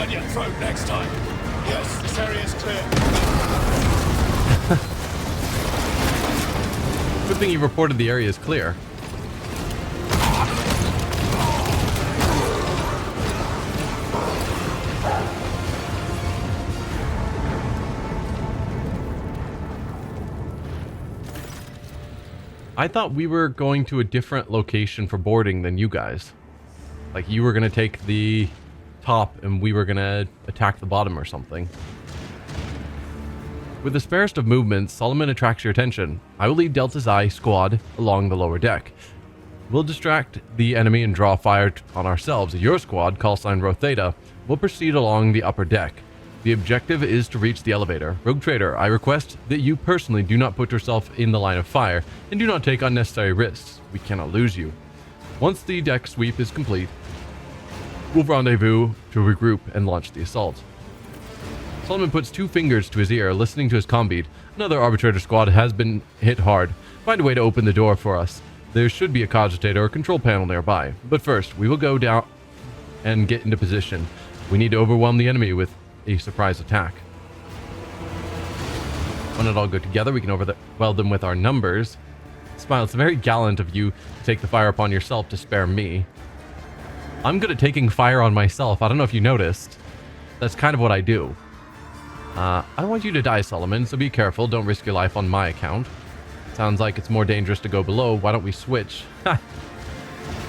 down your throat next time. Yes, this area is clear. Good thing you reported the area is clear. I thought we were going to a different location for boarding than you guys. Like you were going to take the top and we were going to attack the bottom or something. With the sparest of movements, Solomon attracts your attention. I will lead Delta's Eye squad along the lower deck. We'll distract the enemy and draw fire on ourselves. Your squad, call sign Rho Theta, will proceed along the upper deck. The objective is to reach the elevator. Rogue Trader, I request that you personally do not put yourself in the line of fire and do not take unnecessary risks. We cannot lose you. Once the deck sweep is complete, we'll rendezvous to regroup and launch the assault. Solomon puts 2 fingers to his ear, listening to his comm beat. Another arbitrator squad has been hit hard. Find a way to open the door for us. There should be a cogitator or control panel nearby. But first, we will go down and get into position. We need to overwhelm the enemy with a surprise attack. When it all go together, we can overwhelm them with our numbers. Smile, it's very gallant of you to take the fire upon yourself to spare me. I'm good at taking fire on myself. I don't know if you noticed. That's kind of what I do. I don't want you to die, Solomon, so be careful. Don't risk your life on my account. Sounds like it's more dangerous to go below. Why don't we switch?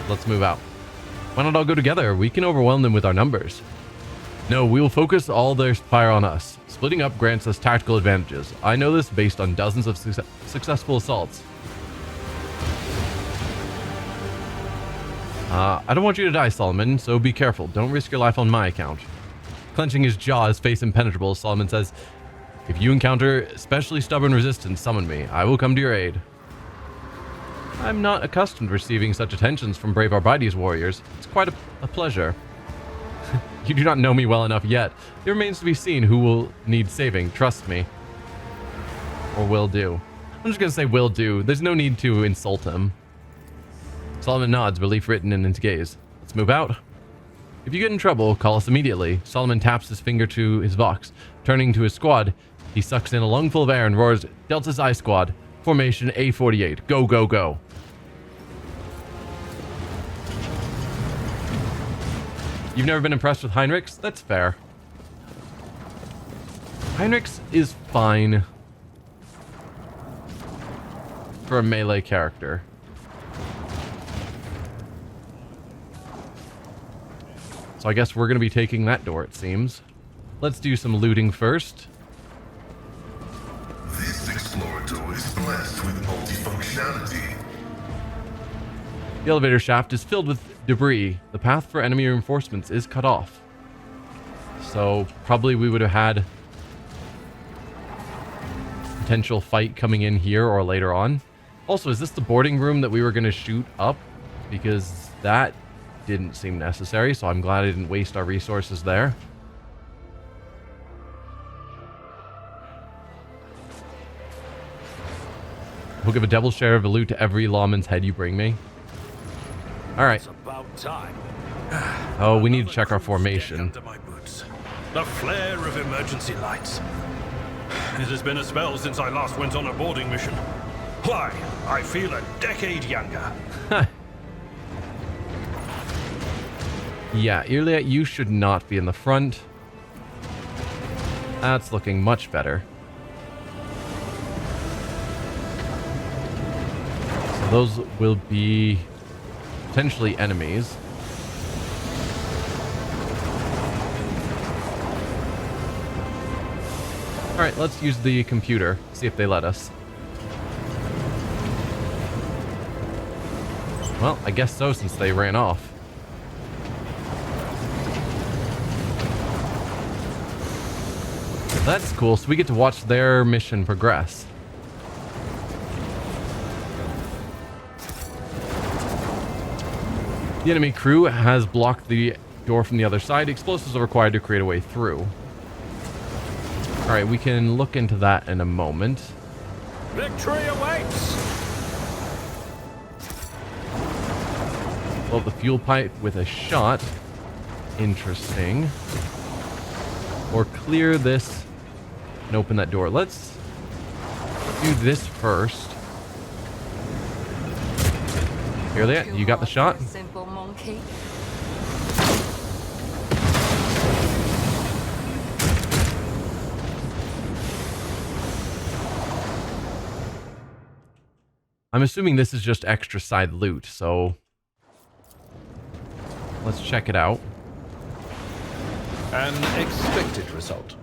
Let's move out. Why not all go together? We can overwhelm them with our numbers. No, we will focus all their fire on us. Splitting up grants us tactical advantages. I know this based on dozens of successful assaults. I don't want you to die, Solomon, so be careful. Don't risk your life on my account. Clenching his jaw, his face impenetrable, Solomon says, if you encounter especially stubborn resistance, summon me. I will come to your aid. I'm not accustomed to receiving such attentions from brave Arbites warriors. It's quite a pleasure. You do not know me well enough yet. It remains to be seen who will need saving. Trust me. Or will do. I'm just going to say will do. There's no need to insult him. Solomon nods, relief written in his gaze. Let's move out. If you get in trouble, call us immediately. Solomon taps his finger to his vox. Turning to his squad, he sucks in a lungful of air and roars, Delta's Eye Squad, formation A48. Go, go, go. You've never been impressed with Heinrichs? That's fair. Heinrichs is fine for a melee character. So I guess we're going to be taking that door, it seems. Let's do some looting first. This explorer door is blessed with multifunctionality. The elevator shaft is filled with debris. The path for enemy reinforcements is cut off. So probably we would have had potential fight coming in here or later on. Also, is this the boarding room that we were going to shoot up? Because that didn't seem necessary, so I'm glad I didn't waste our resources there. We'll give a double share of the loot to every lawman's head you bring me. Alright. Oh, we need to check our formation. The flare of emergency lights. It has been a spell since I last went on a boarding mission. Why, I feel a decade younger. Yeah, Ilya, you should not be in the front. That's looking much better. So those will be potentially enemies. Alright, let's use the computer, see if they let us. Well, I guess so, since they ran off. That's cool, so we get to watch their mission progress. The enemy crew has blocked the door from the other side. Explosives are required to create a way through. Alright, we can look into that in a moment. Victory awaits! Blow up the fuel pipe with a shot. Interesting. or clear this and open that door. Let's do this first. Here they are. You got the shot? Simple monkey. I'm assuming this is just extra side loot, so let's check it out. An expected result.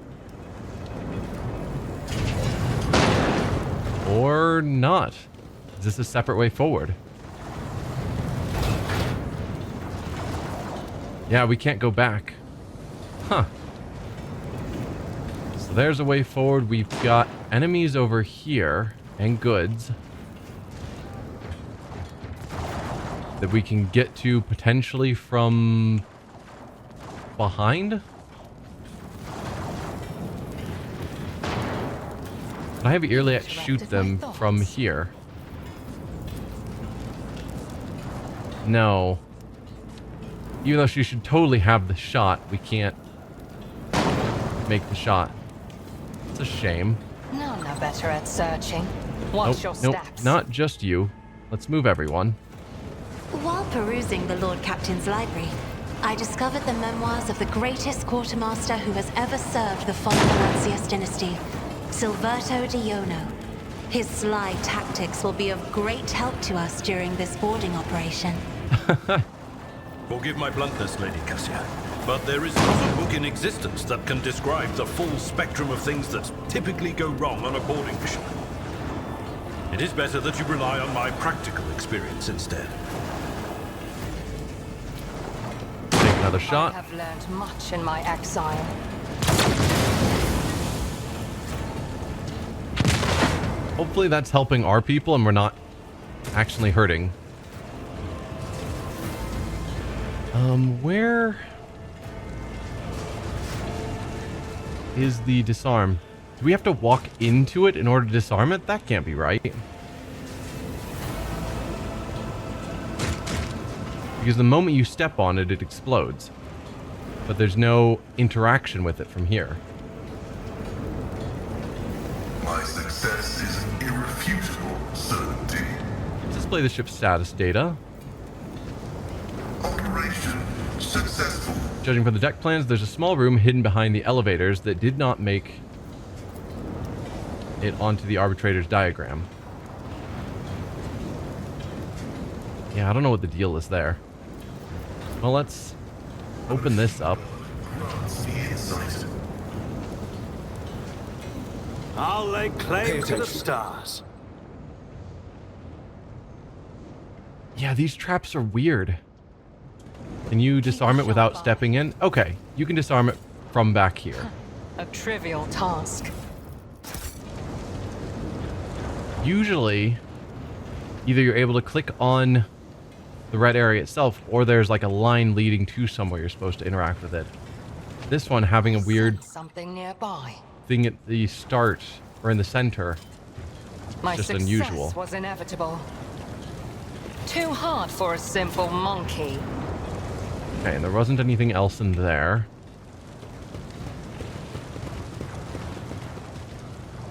Or not. Is this a separate way forward? Yeah, we can't go back. Huh. So there's a way forward. We've got enemies over here and goods that we can get to potentially from behind. But I have Earliet shoot them from here. No. Even though she should totally have the shot, we can't make the shot. It's a shame. None are better at searching. Watch your Nope, steps. not just you. Let's move everyone. While perusing the Lord Captain's library, I discovered the memoirs of the greatest quartermaster who has ever served the fallen Lancius dynasty, Silverto Diono. His sly tactics will be of great help to us during this boarding operation. Forgive my bluntness, Lady Cassia, but there is not a book in existence that can describe the full spectrum of things that typically go wrong on a boarding mission. It is better that you rely on my practical experience instead. Take another I shot. have learned much in my exile. Hopefully that's helping our people and we're not actually hurting. Where is the disarm? Do we have to walk into it in order to disarm it? That can't be right. Because the moment you step on it, it explodes. But there's no interaction with it from here. My success is an irrefutable certainty. Let's display the ship's status data. Operation successful. Judging from the deck plans, there's a small room hidden behind the elevators that did not make it onto the arbitrator's diagram. Yeah, I don't know what the deal is there. Well, let's open this up. Grants me insight. I'll lay claim to the stars. Yeah, these traps are weird. Can you disarm it without stepping in? Okay, you can disarm it from back here. A trivial task. Usually, either you're able to click on the red area itself, or there's like a line leading to somewhere you're supposed to interact with it. This one having a weird Something nearby. thing at the start or in the center. My Just success unusual. was inevitable. Too hard for a simple monkey. Okay, and there wasn't anything else in there.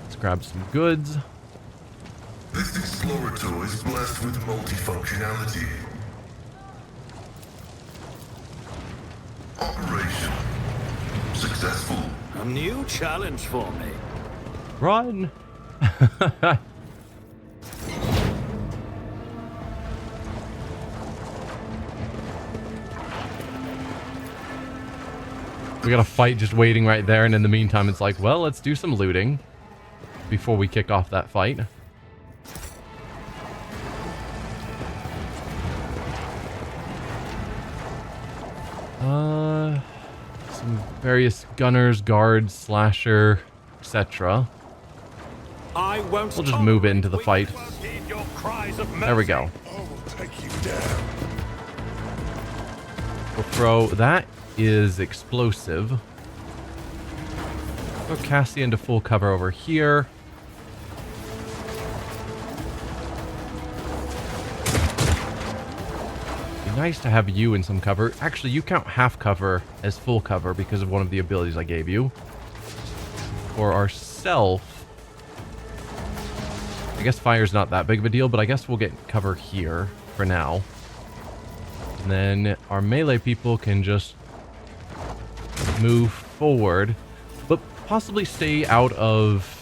Let's grab some goods. This explorator is blessed with multifunctionality. Operation successful. A new challenge for me. Run! We got a fight just waiting right there, and in the meantime it's like, well, let's do some looting before we kick off that fight. Some various gunners, guards, slasher, etc. I won't. We'll just move into the fight. Your cries of There we go. I will take you down. We'll throw that is explosive. Throw Cassie into full cover over here. nice to have you in some cover. Actually, you count half cover as full cover because of one of the abilities I gave you. For ourselves, I guess fire's not that big of a deal, but I guess we'll get cover here for now. And then our melee people can just move forward, but possibly stay out of...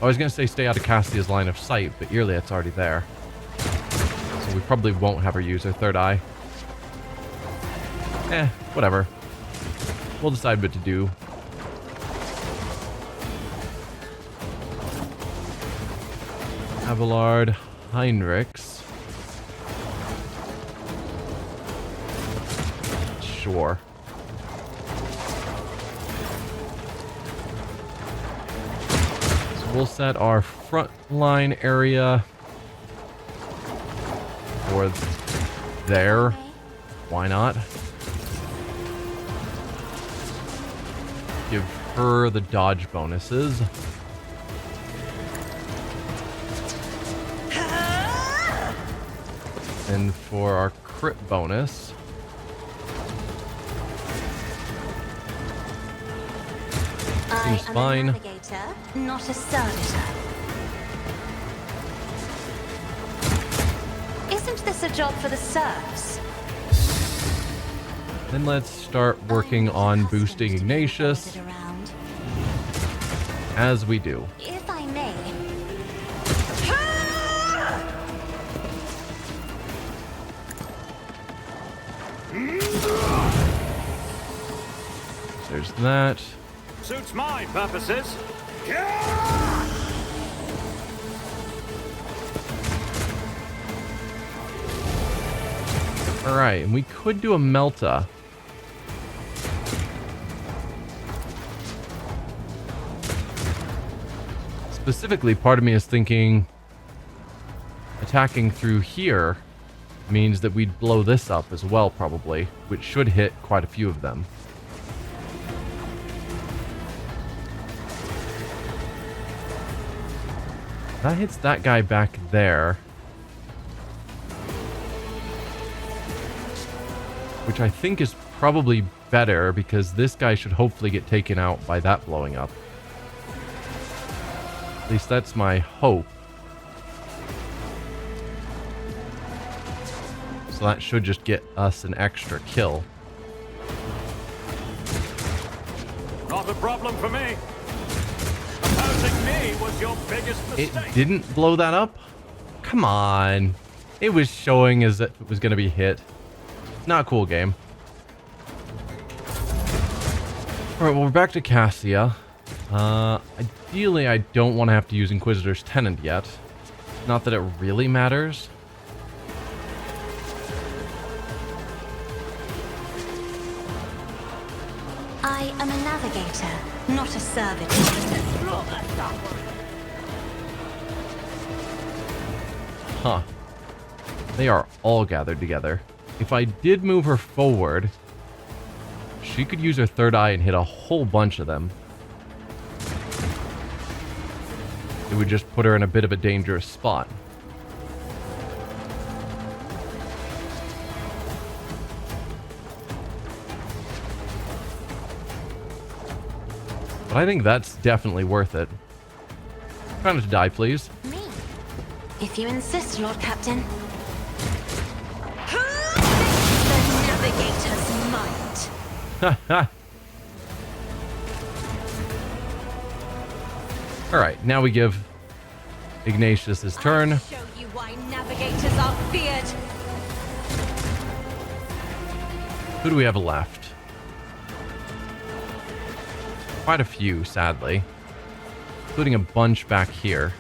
I was going to say stay out of Cassia's line of sight, but Irliet's already there. So we probably won't have her use her third eye. Whatever. We'll decide what to do. Abelard, Heinrichs. Sure. So we'll set our front line area for there. Why not? Give her the dodge bonuses. And for our crit bonus, seems fine. I am a navigator, not a servitor. Isn't this a job for the serfs? Then let's start working on boosting Ignatius, as we do. If I may. There's that. Suits my purposes. Alright, and we could do a Melta. Specifically, part of me is thinking attacking through here means that we'd blow this up as well, probably, which should hit quite a few of them. That hits that guy back there. Which I think is probably better because this guy should hopefully get taken out by that blowing up. At least that's my hope. So that should just get us an extra kill. Not a problem for me. Opposing me was your biggest mistake. It didn't blow that up? Come on. It was showing as if it was going to be hit. Not a cool game. Alright, well, we're back to Cassia. Ideally, I don't want to have to use Inquisitor's Tenant yet. Not that it really matters. I am a navigator, not a servitor. Huh. They are all gathered together. If I did move her forward, she could use her third eye and hit a whole bunch of them. It would just put her in a bit of a dangerous spot. But I think that's definitely worth it. Try not to die, please. Me? If you insist, Lord Captain. The navigator's might. Alright, now we give Ignatius his turn. I'll show you why navigators are feared. Who do we have left? Quite a few, sadly. Including a bunch back here.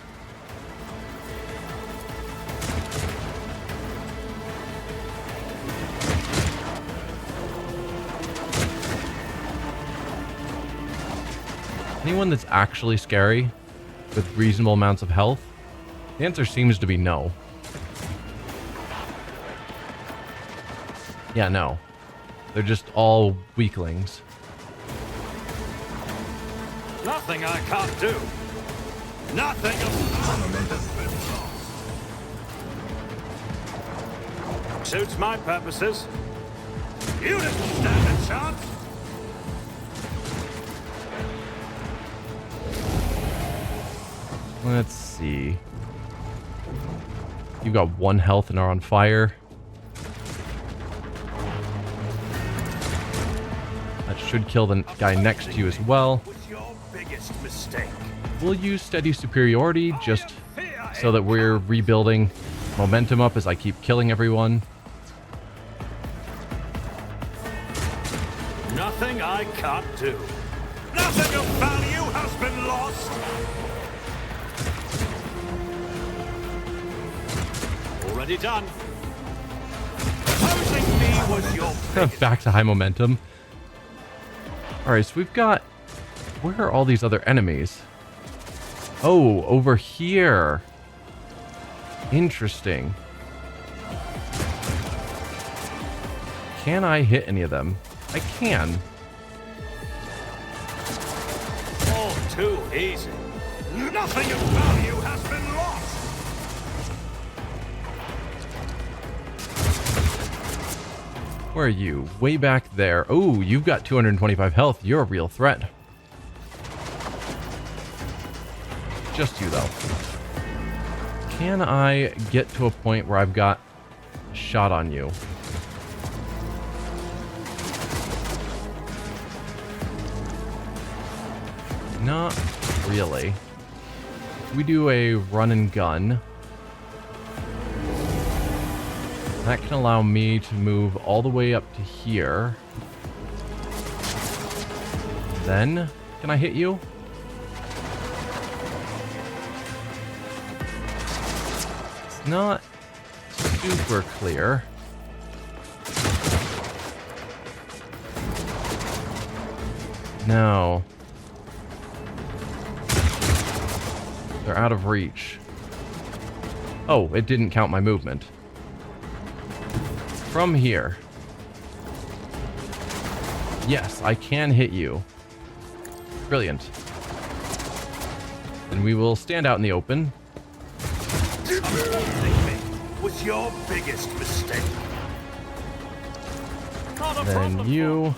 Anyone that's actually scary with reasonable amounts of health? The answer seems to be no. Yeah, no. They're just all weaklings. Nothing I can't do. Nothing. Suits my purposes. You didn't stand a chance. Let's see. You've got 1 health and are on fire. That should kill the guy next to you as well. Was your biggest mistake. We'll use steady superiority just so that we're rebuilding momentum up as I keep killing everyone. Nothing I can't do. Nothing of value has been lost. Already done. Opposing me was your biggest. Back to high momentum. Alright, so we've got... Where are all these other enemies? Oh, over here. Interesting. Can I hit any of them? I can. All too easy. Nothing of value has been lost. Where are you? Way back there. Oh, you've got 225 health. You're a real threat. Just you, though. Can I get to a point where I've got a shot on you? Not really. We do a run and gun. That can allow me to move all the way up to here. Then, can I hit you? It's not super clear. No. They're out of reach. Oh, it didn't count my movement. From here. Yes, I can hit you. Brilliant. Then we will stand out in the open. Opposing me was your biggest mistake. Not a Then problem. you...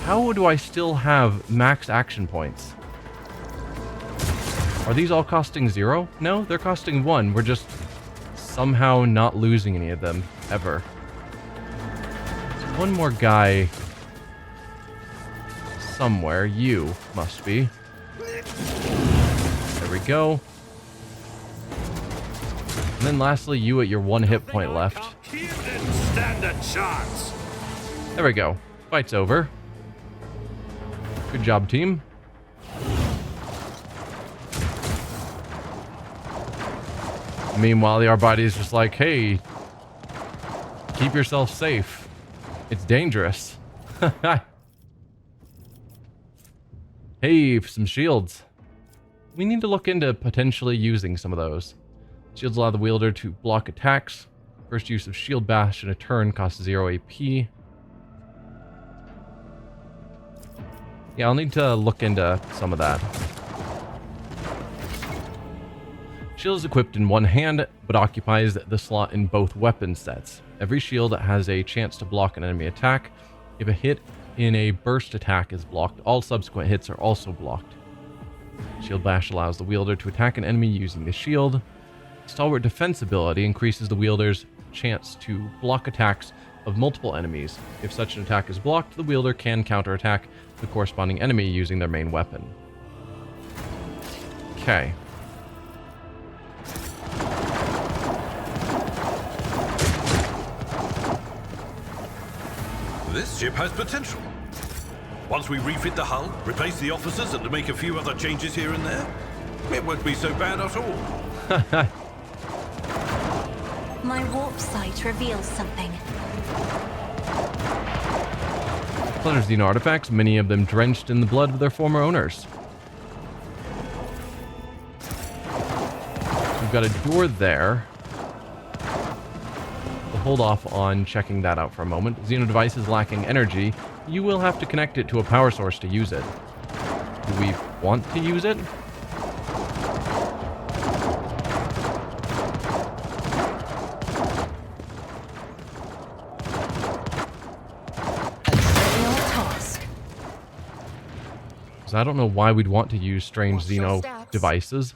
How do I still have max action points? Are these all costing 0? No, they're costing 1. We're just somehow not losing any of them, ever. There's one more guy somewhere. You must be. There we go. And then lastly, you at your 1 hit point left. You didn't stand a chance. There we go. Fight's over. Good job, team. Meanwhile, the Arbite is just like, hey, keep yourself safe. It's dangerous. Hey, some shields. We need to look into potentially using some of those. Shields allow the wielder to block attacks. First use of shield bash in a turn costs 0 AP. Yeah, I'll need to look into some of that. Shield is equipped in one hand, but occupies the slot in both weapon sets. Every shield has a chance to block an enemy attack. If a hit in a burst attack is blocked, all subsequent hits are also blocked. Shield Bash allows the wielder to attack an enemy using the shield. Stalwart Defense ability increases the wielder's chance to block attacks of multiple enemies. If such an attack is blocked, the wielder can counterattack the corresponding enemy using their main weapon. Okay. This ship has potential. Once we refit the hull, replace the officers, and make a few other changes here and there, it won't be so bad at all. My warp sight reveals something. Cleansing artifacts, many of them drenched in the blood of their former owners. We've got a door there. We'll hold off on checking that out for a moment. Xeno device is lacking energy. You will have to connect it to a power source to use it. Do we want to use it? I don't know why we'd want to use strange Watch your xeno steps. devices.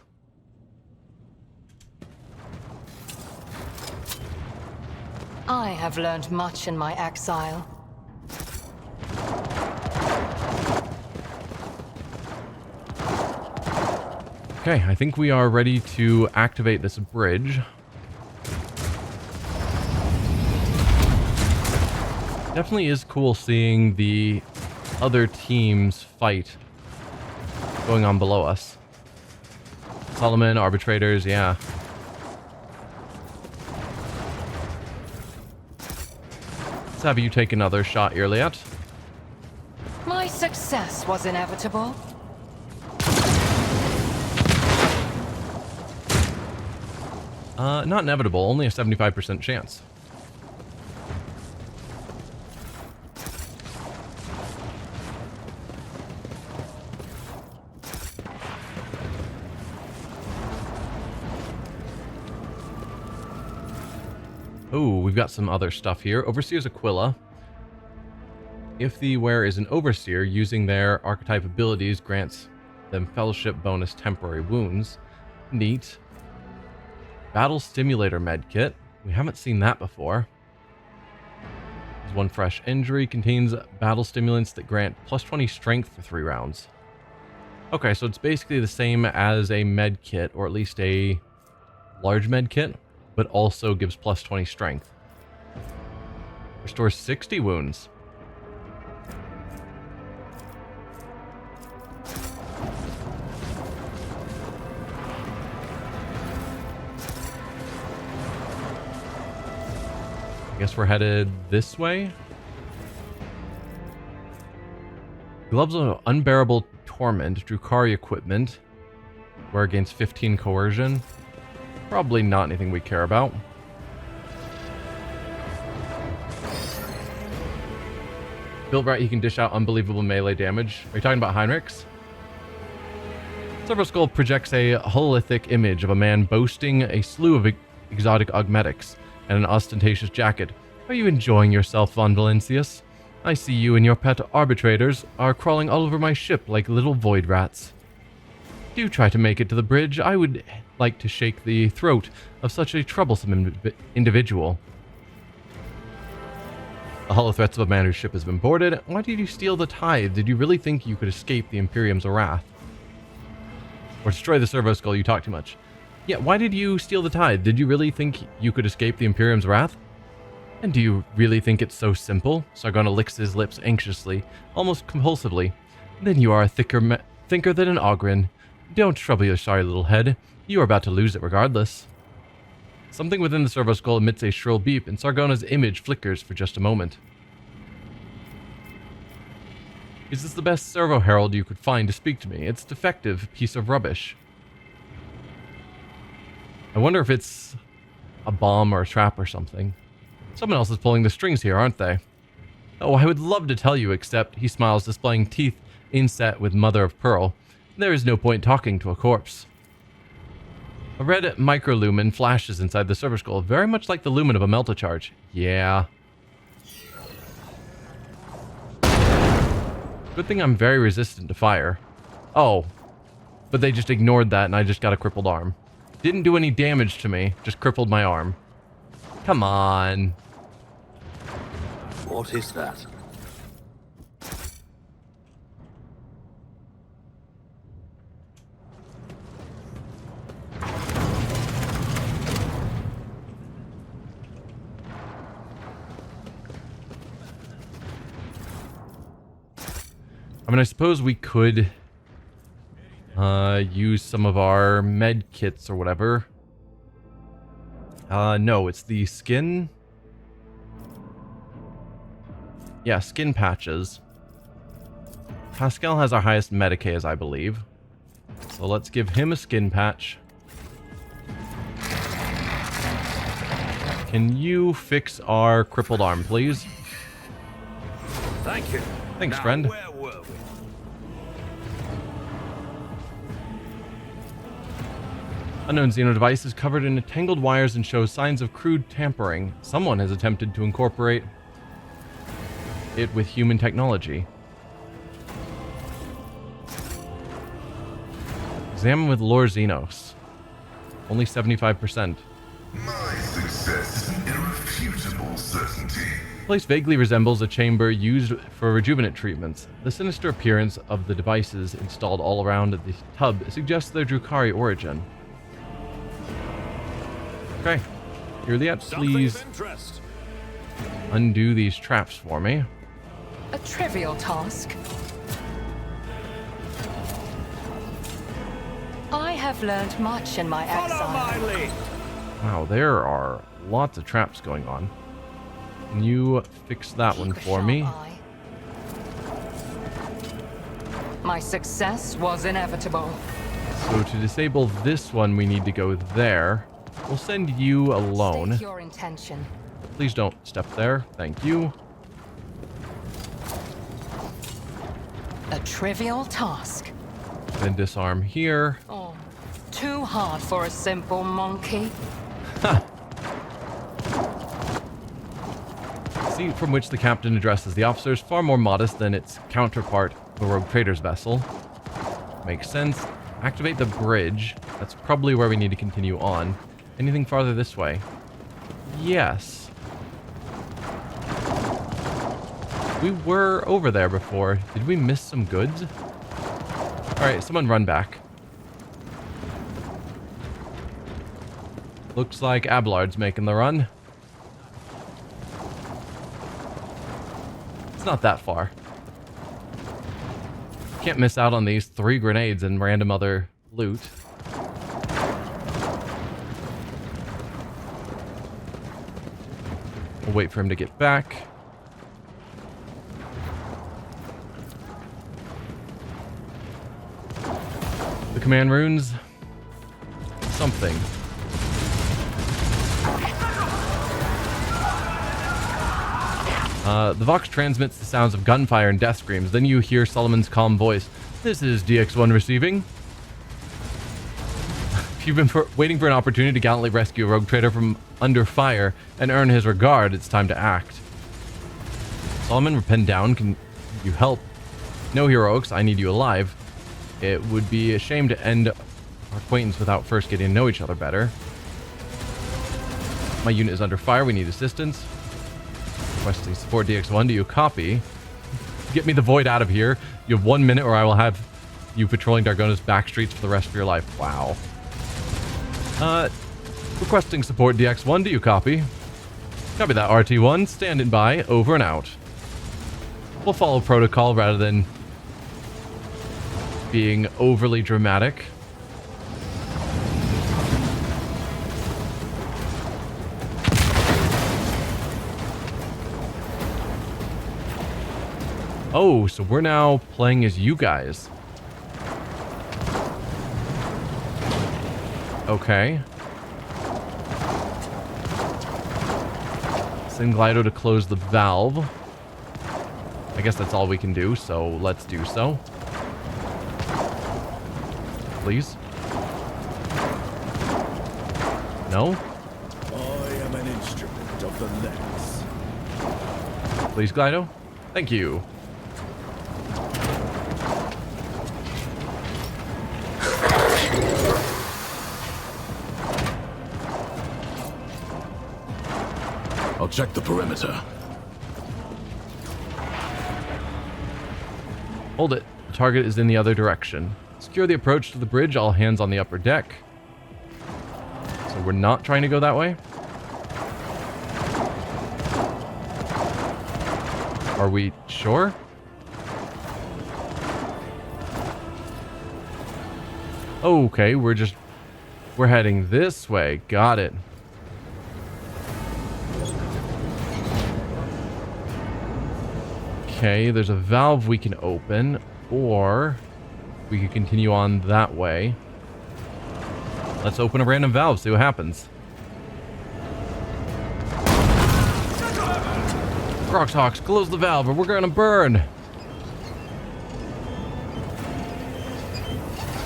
I have learned much in my exile. Okay, I think we are ready to activate this bridge. Definitely is cool seeing the other teams fight going on below us. Solomon, arbitrators, yeah. Let's have you take another shot, Irliat. My success was inevitable. Not inevitable, only a 75% chance. Oh, we've got some other stuff here. Overseer's Aquila. If the wearer is an overseer, using their archetype abilities grants them fellowship bonus temporary wounds. Neat. Battle Stimulator medkit. We haven't seen that before. There's one fresh injury. Contains battle stimulants that grant plus 20 strength for 3 rounds. Okay, so it's basically the same as a medkit, or at least a large medkit, but also gives plus 20 strength. Restores 60 wounds. Guess we're headed this way. Gloves of Unbearable Torment, Drukari equipment. Wear against 15 coercion. Probably not anything we care about. Built right, he can dish out unbelievable melee damage. Are you talking about Heinrichs? Servo Skull projects a hololithic image of a man boasting a slew of exotic augmetics and an ostentatious jacket. Are you enjoying yourself, Von Valencius? I see you and your pet arbitrators are crawling all over my ship like little void rats. Do try to make it to the bridge. I would like to shake the throat of such a troublesome individual. The hollow threats of a man whose ship has been boarded. Why did you steal the tithe? Did you really think you could escape the Imperium's wrath? Or destroy the servo skull? You talk too much. Yeah, why did you steal the tithe? Did you really think you could escape the Imperium's wrath? And do you really think it's so simple? Sargona licks his lips anxiously, almost compulsively. Then you are a thinker than an Ogren. Don't trouble your sorry little head. You are about to lose it regardless. Something within the servo skull emits a shrill beep, and Sargona's image flickers for just a moment. Is this the best servo herald you could find to speak to me? It's a defective piece of rubbish. I wonder if it's a bomb or a trap or something. Someone else is pulling the strings here, aren't they? Oh, I would love to tell you, except he smiles, displaying teeth inset with mother of pearl. There is no point talking to a corpse. A red microlumen flashes inside the servo skull, very much like the lumen of a meltocharge. Yeah. Good thing I'm very resistant to fire. Oh, but they just ignored that and I just got a crippled arm. Didn't do any damage to me, just crippled my arm. Come on. What is that? I mean, I suppose we could use some of our med kits or whatever. No, it's the skin. Yeah, skin patches. Pascal has our highest Medicae, I believe. So let's give him a skin patch. Can you fix our crippled arm, please? Thank you. Thanks, Now, friend. where were we? Unknown xeno device is covered in tangled wires and shows signs of crude tampering. Someone has attempted to incorporate it with human technology. Examine with Lord Xenos. Only 75%. My success is an irrefutable certainty. The place vaguely resembles a chamber used for rejuvenate treatments. The sinister appearance of the devices installed all around the tub suggests their Drukari origin. Okay. Juliet, please Something of interest. undo these traps for me. A trivial task. I have learned much in my Follow exile. my lead. Wow, there are lots of traps going on. Can you fix that one Keep a for sharp me? eye. My success was inevitable. So to disable this one, we need to go there. We'll send you alone. State your intention. Please don't step there. Thank you. A trivial task. Then disarm here. Oh, too hard for a simple monkey. The seat from which the captain addresses the officers far more modest than its counterpart, the rogue trader's vessel. Makes sense. Activate the bridge. That's probably where we need to continue on. Anything farther this way? Yes. We were over there before. Did we miss some goods? Alright, someone run back. Looks like Abelard's making the run. It's not that far. Can't miss out on these 3 grenades and random other loot. We'll wait for him to get back. The command runes. Something. The Vox transmits the sounds of gunfire and death screams. Then you hear Solomon's calm voice. This is DX1 receiving. If you've been waiting for an opportunity to gallantly rescue a rogue trader from under fire and earn his regard, it's time to act. Solomon, we're pinned down. Can you help? No heroics. I need you alive. It would be a shame to end our acquaintance without first getting to know each other better. My unit is under fire. We need assistance. Requesting support DX1. Do you copy? Get me the void out of here. You have 1 minute or I will have you patrolling Dargona's back streets for the rest of your life. Wow. Requesting support DX1. Do you copy? Copy that, RT1. Standing by. Over and out. We'll follow protocol rather than being overly dramatic. Oh, so we're now playing as you guys. Okay. Send Glido to close the valve. I guess that's all we can do, so let's do so. Please. No? I am an instrument of the Lex. Please, Glido. Thank you. I'll check the perimeter. Hold it. The target is in the other direction. Secure the approach to the bridge. All hands on the upper deck. So we're not trying to go that way? Are we sure? Okay, we're heading this way. Got it. Okay, there's a valve we can open, or we could continue on that way. Let's open a random valve, see what happens. Roxhawks, close the valve or we're gonna burn.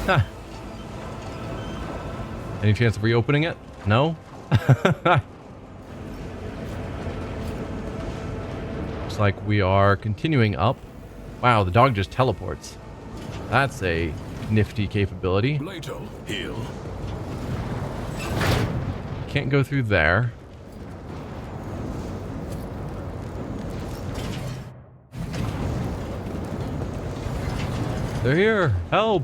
Huh. Any chance of reopening it? No? Looks like we are continuing up. Wow, the dog just teleports. That's a nifty capability. Plato, heal. Can't go through there. They're here. Help.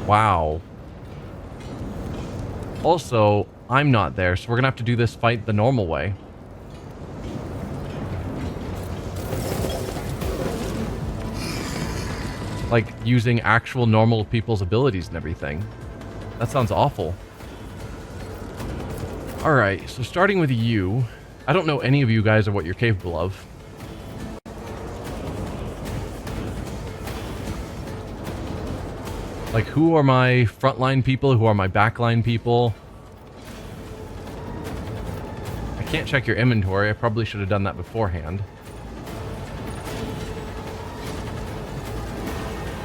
Wow. Also, I'm not there, so we're gonna have to do this fight the normal way. Like, using actual normal people's abilities and everything. That sounds awful. Alright, so starting with you. I don't know any of you guys or what you're capable of. Like, who are my frontline people? Who are my backline people? I can't check your inventory. I probably should have done that beforehand.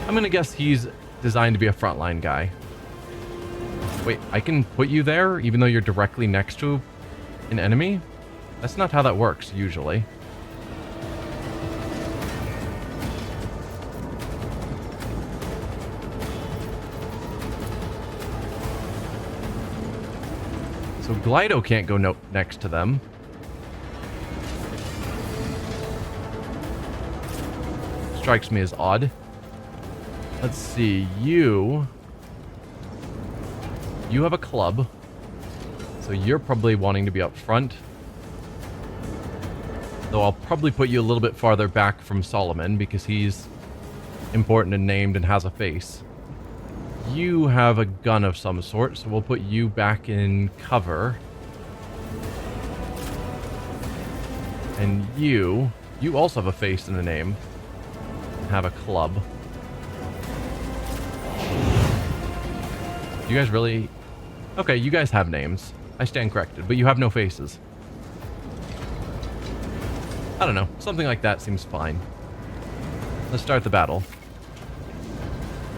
I'm gonna guess he's designed to be a frontline guy. Wait, I can put you there even though you're directly next to an enemy? That's not how that works, usually. So Glido can't go next to them. Strikes me as odd. Let's see, you have a club. So you're probably wanting to be up front. Though I'll probably put you a little bit farther back from Solomon because he's important and named and has a face. You have a gun of some sort, so we'll put you back in cover. And you also have a face and a name. And have a club. You guys really... Okay, you guys have names. I stand corrected, but you have no faces. I don't know. Something like that seems fine. Let's start the battle.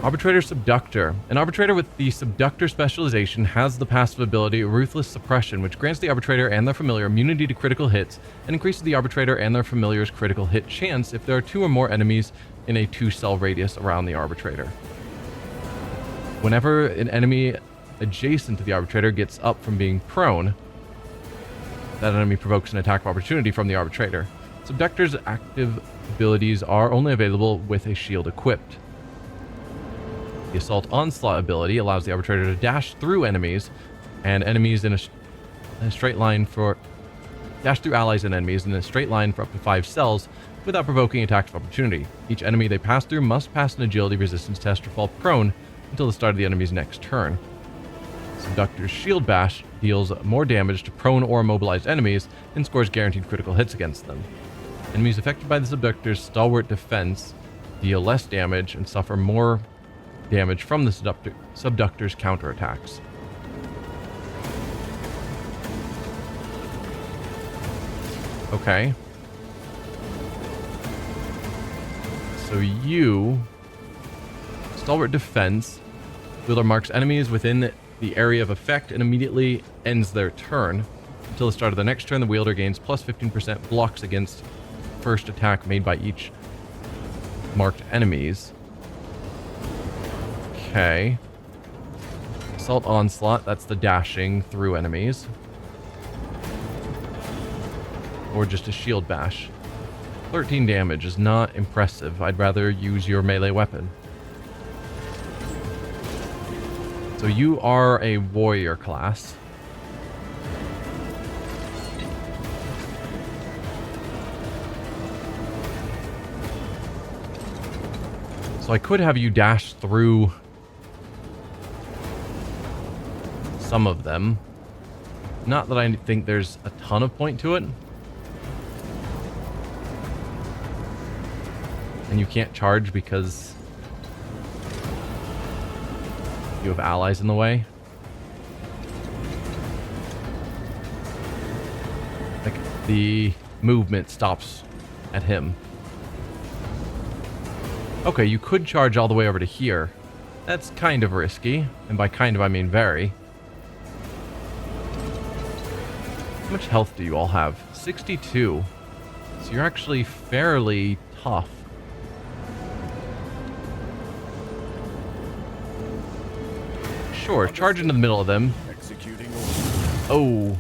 Arbitrator Subductor. An arbitrator with the Subductor specialization has the passive ability Ruthless Suppression, which grants the arbitrator and their familiar immunity to critical hits and increases the arbitrator and their familiar's critical hit chance if there are 2 or more enemies in a 2-cell radius around the arbitrator. Whenever an enemy adjacent to the arbitrator gets up from being prone, that enemy provokes an attack of opportunity from the arbitrator. Subductor's active abilities are only available with a shield equipped. The Assault Onslaught ability allows the arbitrator to dash through enemies and enemies in a straight line for... dash through allies and enemies in a straight line for up to 5 cells without provoking attacks of opportunity. Each enemy they pass through must pass an agility resistance test or fall prone until the start of the enemy's next turn. Subductor's Shield Bash deals more damage to prone or immobilized enemies and scores guaranteed critical hits against them. Enemies affected by the Subductor's Stalwart Defense deal less damage and suffer more damage from the Subductor's counterattacks. Okay. So you... Stalwart Defense. Wielder marks enemies within the area of effect and immediately ends their turn. Until the start of the next turn, the wielder gains plus 15% blocks against first attack made by each marked enemies. Okay. Assault Onslaught, that's the dashing through enemies. Or just a Shield Bash. 13 damage is not impressive. I'd rather use your melee weapon. So you are a warrior class. So I could have you dash through some of them. Not that I think there's a ton of point to it. And you can't charge because you have allies in the way. Like, the movement stops at him. Okay, you could charge all the way over to here. That's kind of risky. And by kind of, I mean very. How much health do you all have? 62. So you're actually fairly tough. Sure, charge into the middle of them. Executing Oh, order.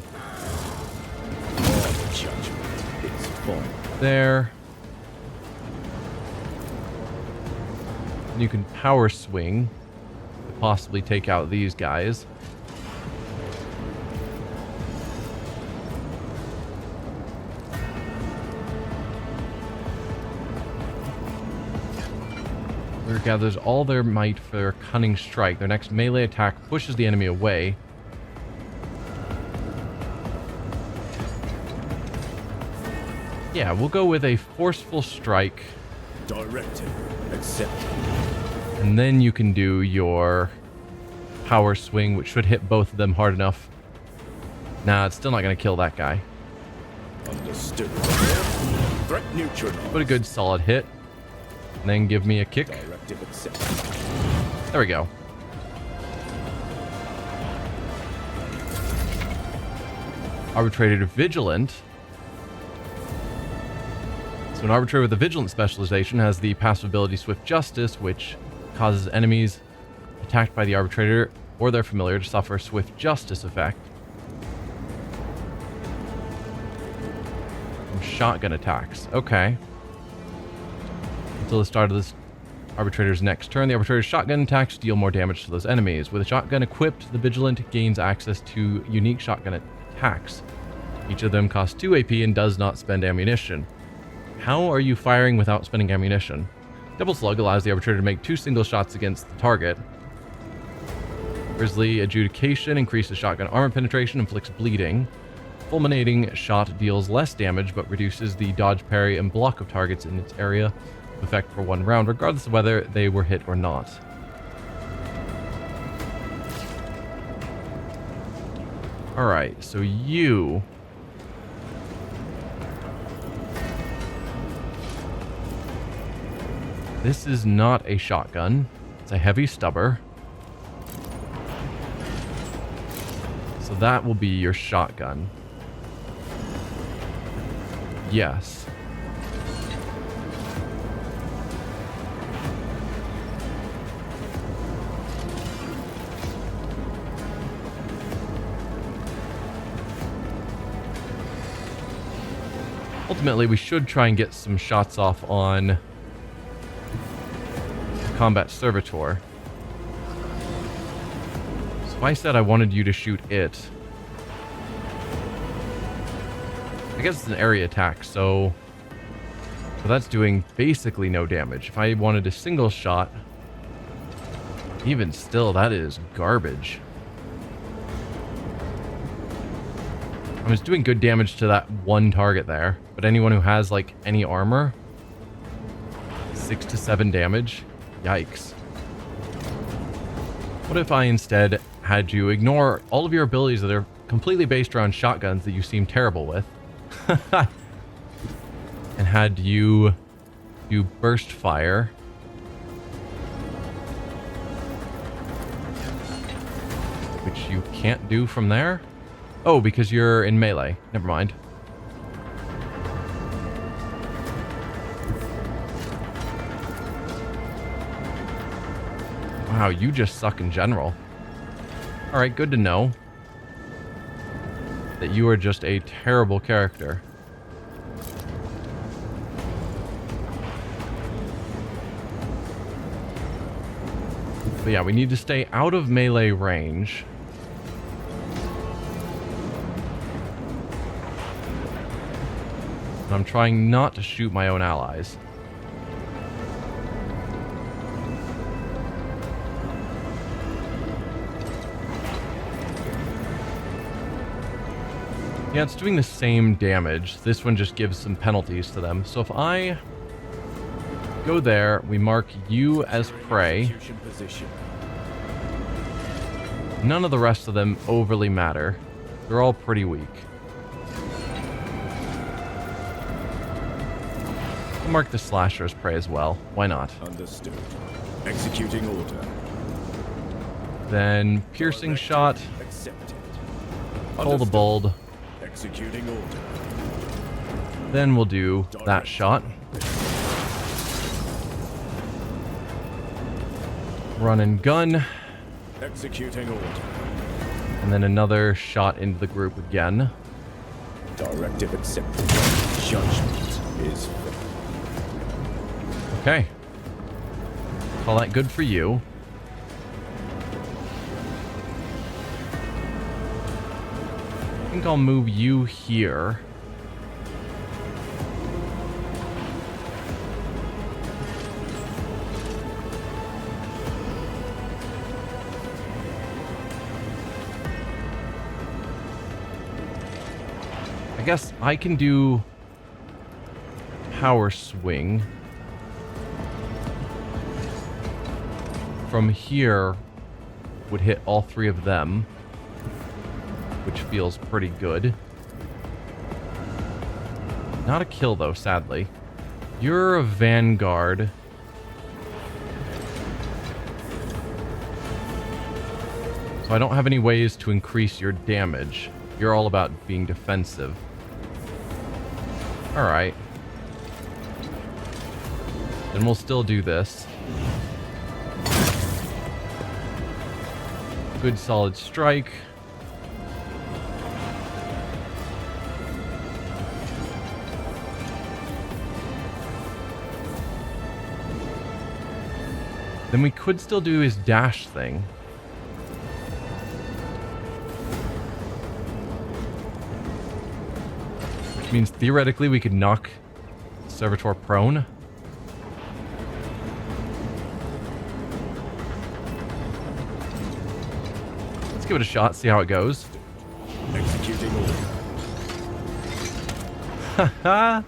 Judgment. It's fine. there. And you can power swing to possibly take out these guys. Clear gathers all their might for their cunning strike. Their next melee attack pushes the enemy away. Yeah, we'll go with a forceful strike. Directive. Accepted. And then you can do your power swing, which should hit both of them hard enough. Nah, it's still not going to kill that guy. Understood. Threat neutralized. But a good solid hit. And then give me a kick. Directive accepted. There we go. Arbitrator Vigilant. So an arbitrator with a Vigilant specialization has the passive ability Swift Justice, which causes enemies attacked by the arbitrator or their familiar to suffer Swift Justice effect from shotgun attacks. Okay. Until the start of this arbitrator's next turn, the arbitrator's shotgun attacks deal more damage to those enemies. With a shotgun equipped, the Vigilant gains access to unique shotgun attacks. Each of them costs 2 AP and does not spend ammunition. How are you firing without spending ammunition? Double Slug allows the arbitrator to make 2 single shots against the target. Grizzly Adjudication increases shotgun armor penetration, inflicts bleeding. Fulminating Shot deals less damage but reduces the dodge, parry, and block of targets in its area of effect for 1 round, regardless of whether they were hit or not. Alright, so you... This is not a shotgun. It's a heavy stubber. So that will be your shotgun. Yes. Ultimately, we should try and get some shots off on Combat Servitor. So I said I wanted you to shoot it. I guess it's an area attack, so that's doing basically no damage. If I wanted a single shot, even still, that is garbage. I was doing good damage to that one target there, but anyone who has like any armor, 6 to 7 damage. Yikes. What if I instead had you ignore all of your abilities that are completely based around shotguns that you seem terrible with, and had you do burst fire, which you can't do from there? Oh, because you're in melee. Never mind. Wow, you just suck in general. Alright, good to know that you are just a terrible character. But yeah, we need to stay out of melee range. And I'm trying not to shoot my own allies. Yeah, it's doing the same damage. This one just gives some penalties to them. So if I go there, we mark you as prey. Execution position. None of the rest of them overly matter. They're all pretty weak. I'll mark the slasher as prey as well. Why not? Understood. Executing order. Then piercing shot. Accepted. Pull the bold. Executing order. Then we'll do that shot. Run and gun. Executing order. And then another shot into the group again. Directive accepted. Judgment is fair. Okay. Call that good for you. I think I'll move you here. I guess I can do power swing. From here would hit all three of them, which feels pretty good. Not a kill though, sadly. You're a vanguard. So I don't have any ways to increase your damage. You're all about being defensive. Alright. Then we'll still do this. Good solid strike. Then we could still do his dash thing. Which means theoretically we could knock Servitor prone. Let's give it a shot, see how it goes. Executing order. Haha.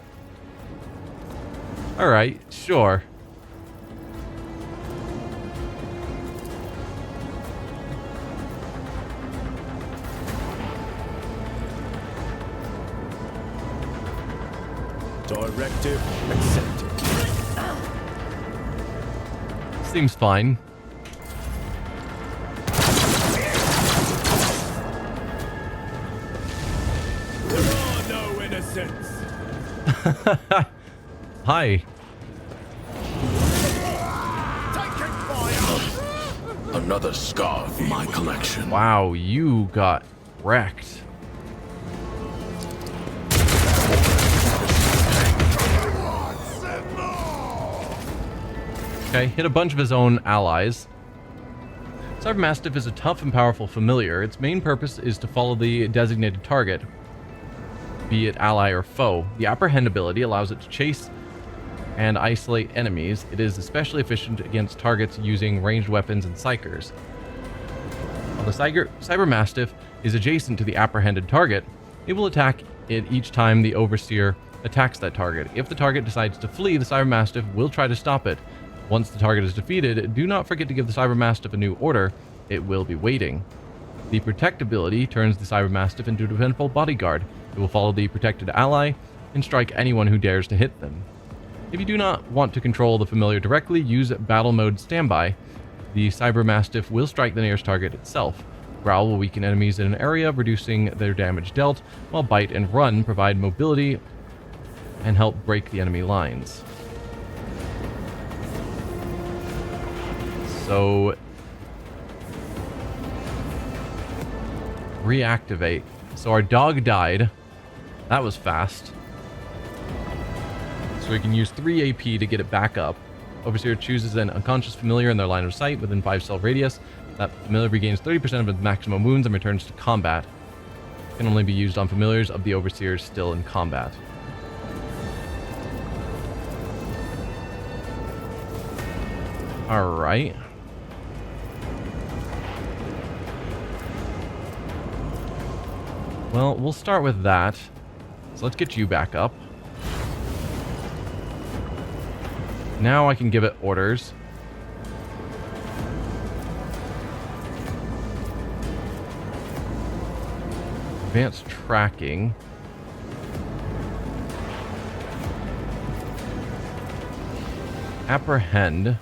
Alright, sure. Directive accepted. Seems fine. There are no innocents. Hi. Taking fire. Another scar for my collection. Wow, you got wrecked. Okay, hit a bunch of his own allies. Cybermastiff is a tough and powerful familiar. Its main purpose is to follow the designated target, be it ally or foe. The apprehend ability allows it to chase and isolate enemies. It is especially efficient against targets using ranged weapons and psykers. While the Cybermastiff is adjacent to the apprehended target, it will attack it each time the Overseer attacks that target. If the target decides to flee, the Cybermastiff will try to stop it. Once the target is defeated, do not forget to give the Cybermastiff a new order. It will be waiting. The Protect ability turns the Cybermastiff into a dependable bodyguard. It will follow the protected ally and strike anyone who dares to hit them. If you do not want to control the familiar directly, use Battle Mode Standby. The Cybermastiff will strike the nearest target itself. Growl will weaken enemies in an area, reducing their damage dealt, while Bite and Run provide mobility and help break the enemy lines. So, reactivate. So our dog died. That was fast. So we can use 3 AP to get it back up. Overseer chooses an unconscious familiar in their line of sight within 5-cell radius. That familiar regains 30% of its maximum wounds and returns to combat. It can only be used on familiars of the Overseers still in combat. Alright. Well, we'll start with that. So let's get you back up. Now I can give it orders. Advanced tracking. Apprehend.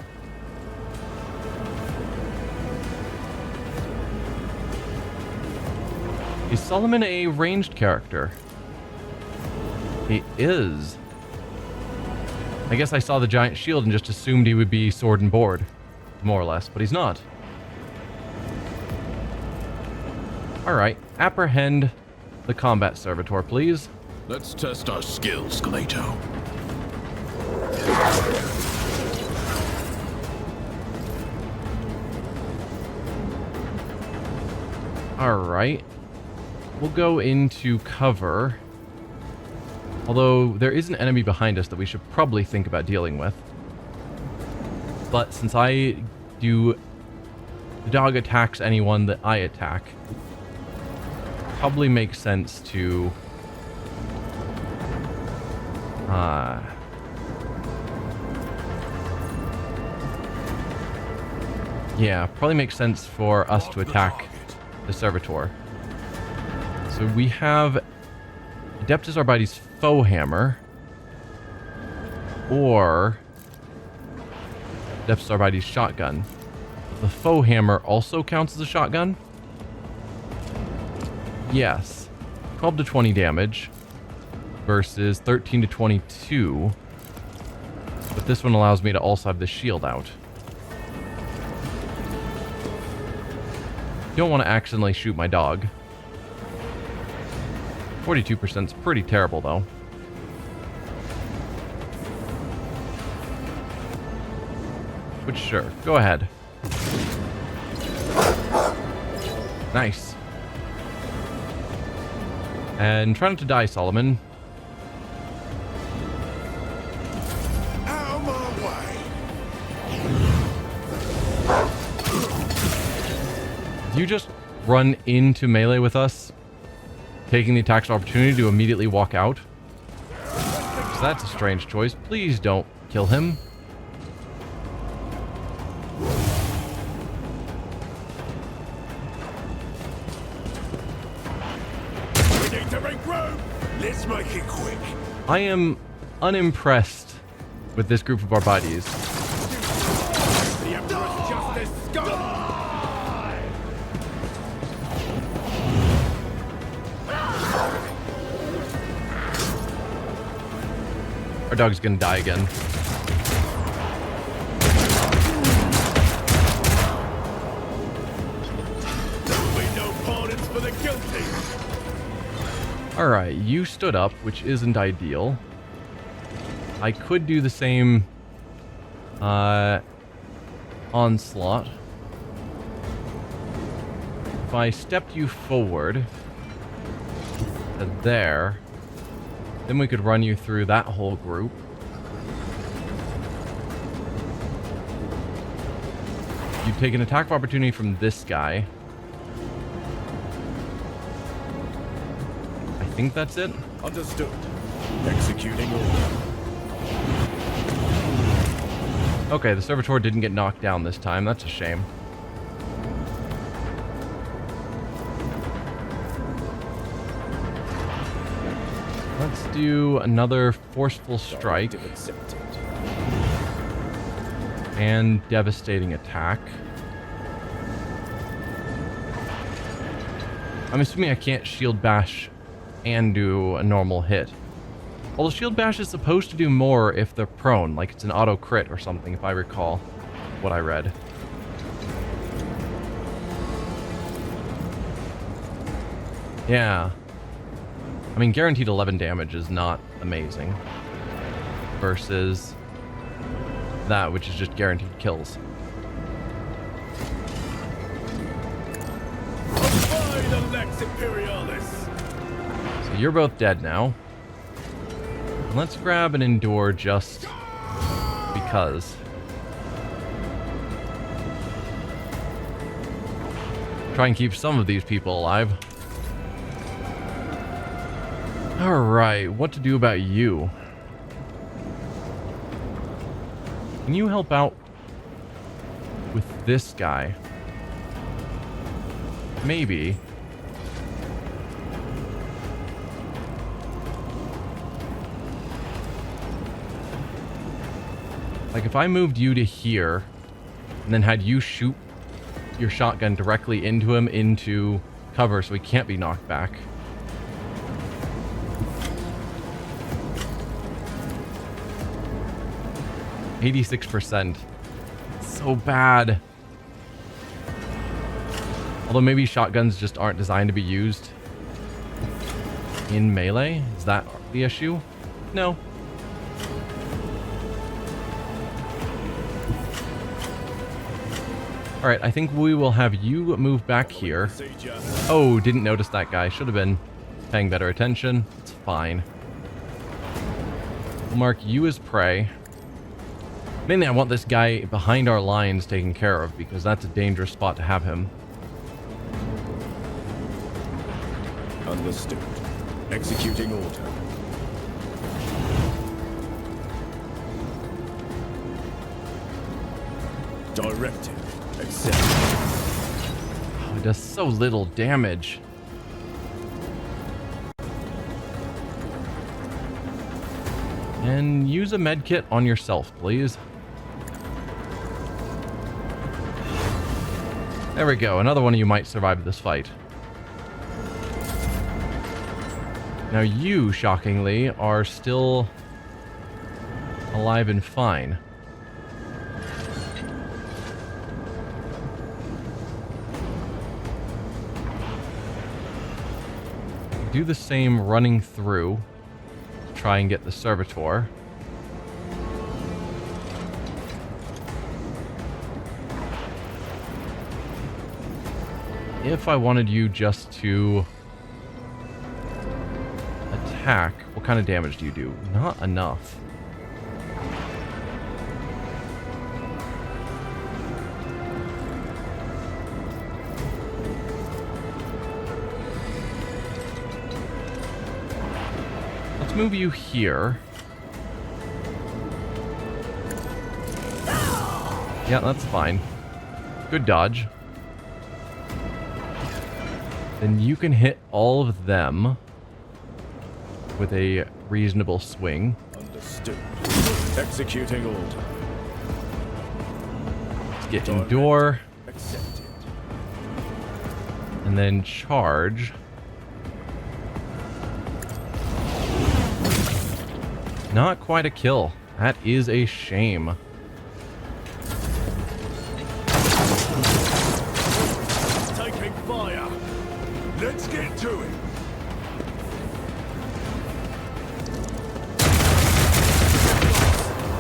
Is Solomon a ranged character? He is. I guess I saw the giant shield and just assumed he would be sword and board, more or less, but he's not. Alright, apprehend the combat servitor, please. Let's test our skills, Glato. Alright. We'll go into cover. Although there is an enemy behind us that we should probably think about dealing with. But since the dog attacks anyone that I attack, probably makes sense to yeah, probably makes sense for us to attack the servitor. So we have Adeptus Arbites Foe Hammer or Adeptus Arbites Shotgun. The Foe Hammer also counts as a shotgun? Yes. 12 to 20 damage versus 13 to 22. But this one allows me to also have the shield out. Don't want to accidentally shoot my dog. 42% is pretty terrible, though. But sure, go ahead. Nice. And try not to die, Solomon. Out of my way. You just run into melee with us, taking the attack's opportunity to immediately walk out. So that's a strange choice. Please don't kill him. We need to regroup. Let's make it quick. I am unimpressed with this group of Arbites. The Emperor's justice scum. Our dog's gonna die again. There'll be no pardons for the guilty. Alright, you stood up, which isn't ideal. I could do the same onslaught. If I stepped you forward to there, then we could run you through that whole group. You take an attack of opportunity from this guy. I think that's it. Understood. Executing order. Okay, the servitor didn't get knocked down this time. That's a shame. Let's do another forceful strike Accepted. and devastating attack. I'm assuming I can't shield bash and do a normal hit. Although shield bash is supposed to do more if they're prone, like it's an auto crit or something, if I recall what I read. Yeah. I mean, guaranteed 11 damage is not amazing. Versus that, which is just guaranteed kills. By the Lex Imperialis. So you're both dead now. Let's grab and endure just because. Try and keep some of these people alive. Alright, what to do about you? Can you help out with this guy? Maybe. Like if I moved you to here and then had you shoot your shotgun directly into him into cover, so he can't be knocked back. %. So bad. Although maybe shotguns just aren't designed to be used in melee. Is that the issue? No. Alright, I think we will have you move back here. Oh, didn't notice that guy. Should have been paying better attention. It's fine. We'll mark you as prey. Mainly I want this guy behind our lines taken care of, because that's a dangerous spot to have him. Understood. Executing order. Directive. Accept. Oh, it does so little damage. And use a medkit on yourself, please. There we go. Another one of you might survive this fight. Now you, shockingly, are still alive and fine. Do the same running through. Try and get the servitor. If I wanted you just to attack, what kind of damage do you do? Not enough. Let's move you here. Yeah, that's fine. Good dodge. Then you can hit all of them with a reasonable swing. Understood. Executing order. Let's get endure. Accepted. And then charge. Not quite a kill. That is a shame. Taking fire. Let's get to it.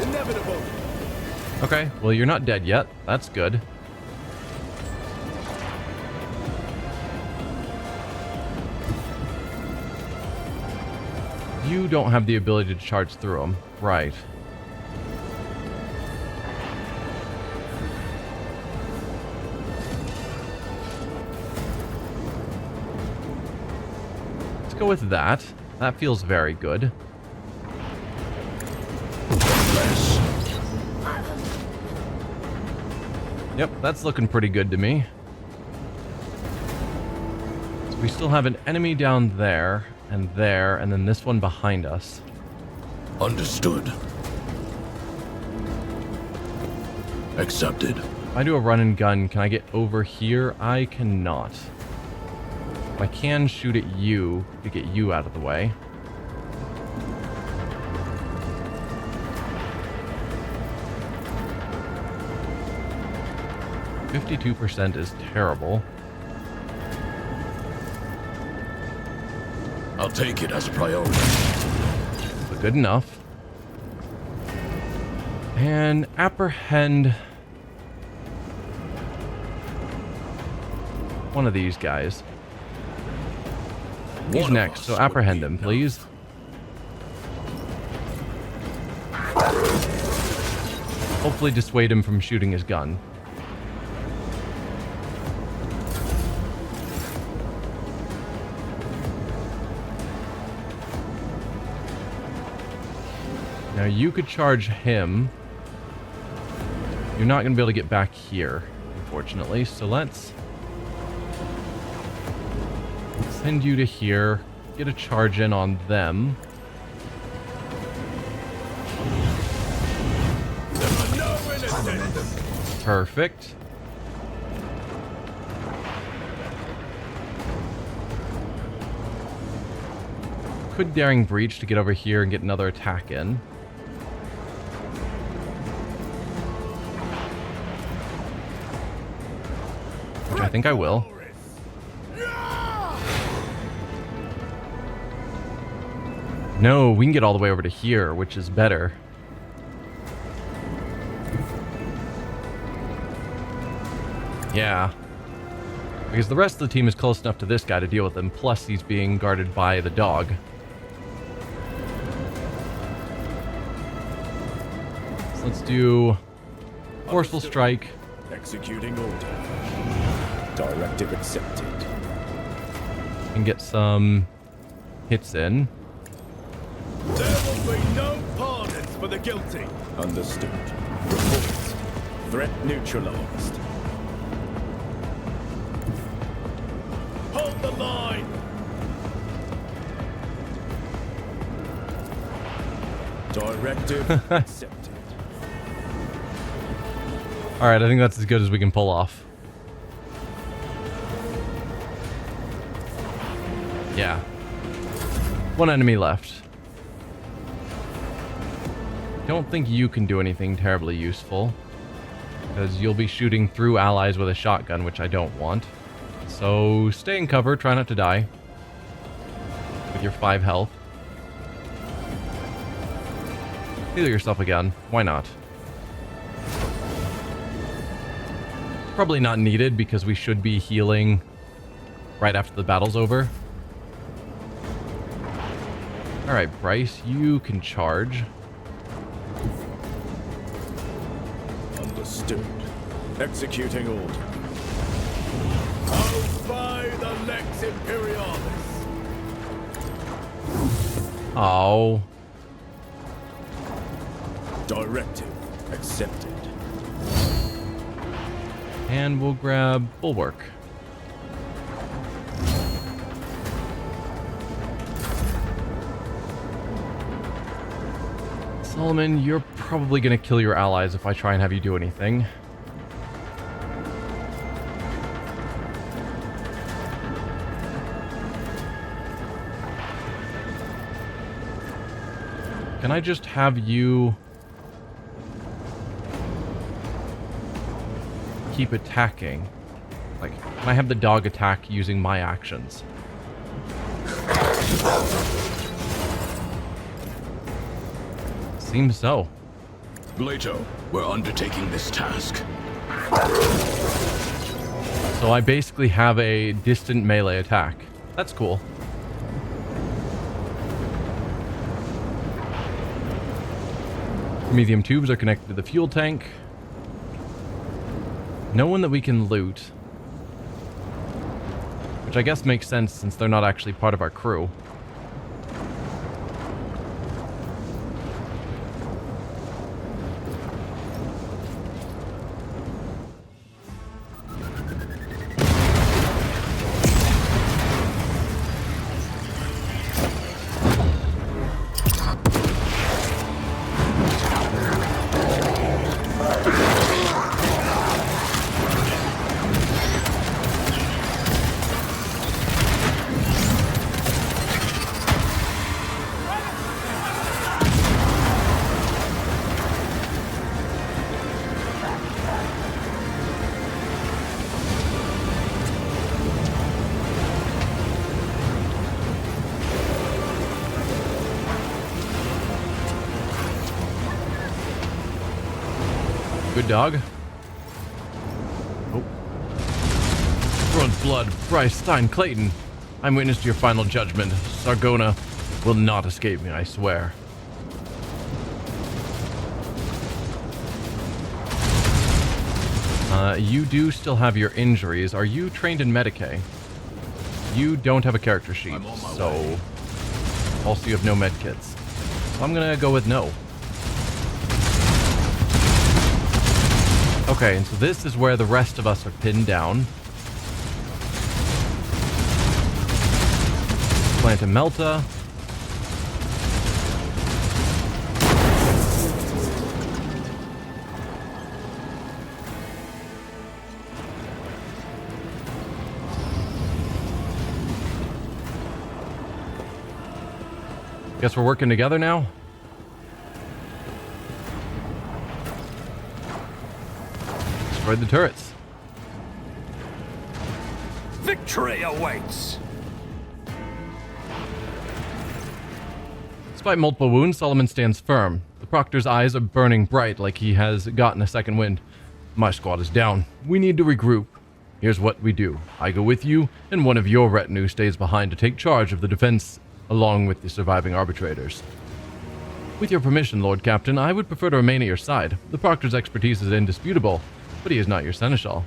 Inevitable. Okay, well, you're not dead yet. That's good. You don't have the ability to charge through them. Right. Let's go with that. That feels very good. Yep, that's looking pretty good to me. So we still have an enemy down there, and then this one behind us. Understood. Accepted. If I do a run and gun, can I get over here? I cannot. I can shoot at you to get you out of the way. %52 is terrible. I'll take it as a priority. But good enough. And apprehend one of these guys. He's next, so apprehend him, please. Hopefully dissuade him from shooting his gun. Now you could charge him. You're not going to be able to get back here, unfortunately. So let's send you to here. Get a charge in on them. Perfect. could Daring Breach to get over here and get another attack in. Which I think I will. No, we can get all the way over to here, which is better. Yeah. Because the rest of the team is close enough to this guy to deal with him, plus he's being guarded by the dog. So let's do Forceful Strike. Executing order. Directive accepted. And get some hits in. There will be no pardons for the guilty. Understood. Report. Threat neutralized. Hold the line. Directive accepted. Alright, I think that's as good as we can pull off. Yeah. One enemy left. Don't think you can do anything terribly useful, because you'll be shooting through allies with a shotgun, which I don't want. So stay in cover, try not to die with your 5 health. Heal yourself again, why not? Probably not needed because we should be healing right after the battle's over. Alright, Bryce, you can charge. Understood. Executing order. Out by the Lex Imperialis. Oh. Directive accepted. And we'll grab Bulwark. Solomon, you're probably going to kill your allies if I try and have you do anything. Can I just have you keep attacking? Like, can I have the dog attack using my actions? Seems so. Leto, we're undertaking this task. So I basically have a distant melee attack. That's cool. Medium tubes are connected to the fuel tank. No one that we can loot. Which I guess makes sense since they're not actually part of our crew. Good dog. Oh. Front blood, Bryce Stein Clayton. I'm witness to your final judgment. Sargona will not escape me, I swear. You do still have your injuries. Are you trained in Medicae? You don't have a character sheet, so... Also, you have no medkits. So I'm gonna go with no. Okay, and so this is where the rest of us are pinned down. Plant a Melta. Guess we're working together now? Destroyed the turrets. Victory awaits! Despite multiple wounds, Solomon stands firm. The Proctor's eyes are burning bright like he has gotten a second wind. My squad is down. We need to regroup. Here's what we do. I go with you, and one of your retinue stays behind to take charge of the defense along with the surviving arbitrators. With your permission, Lord Captain, I would prefer to remain at your side. The Proctor's expertise is indisputable, but he is not your seneschal.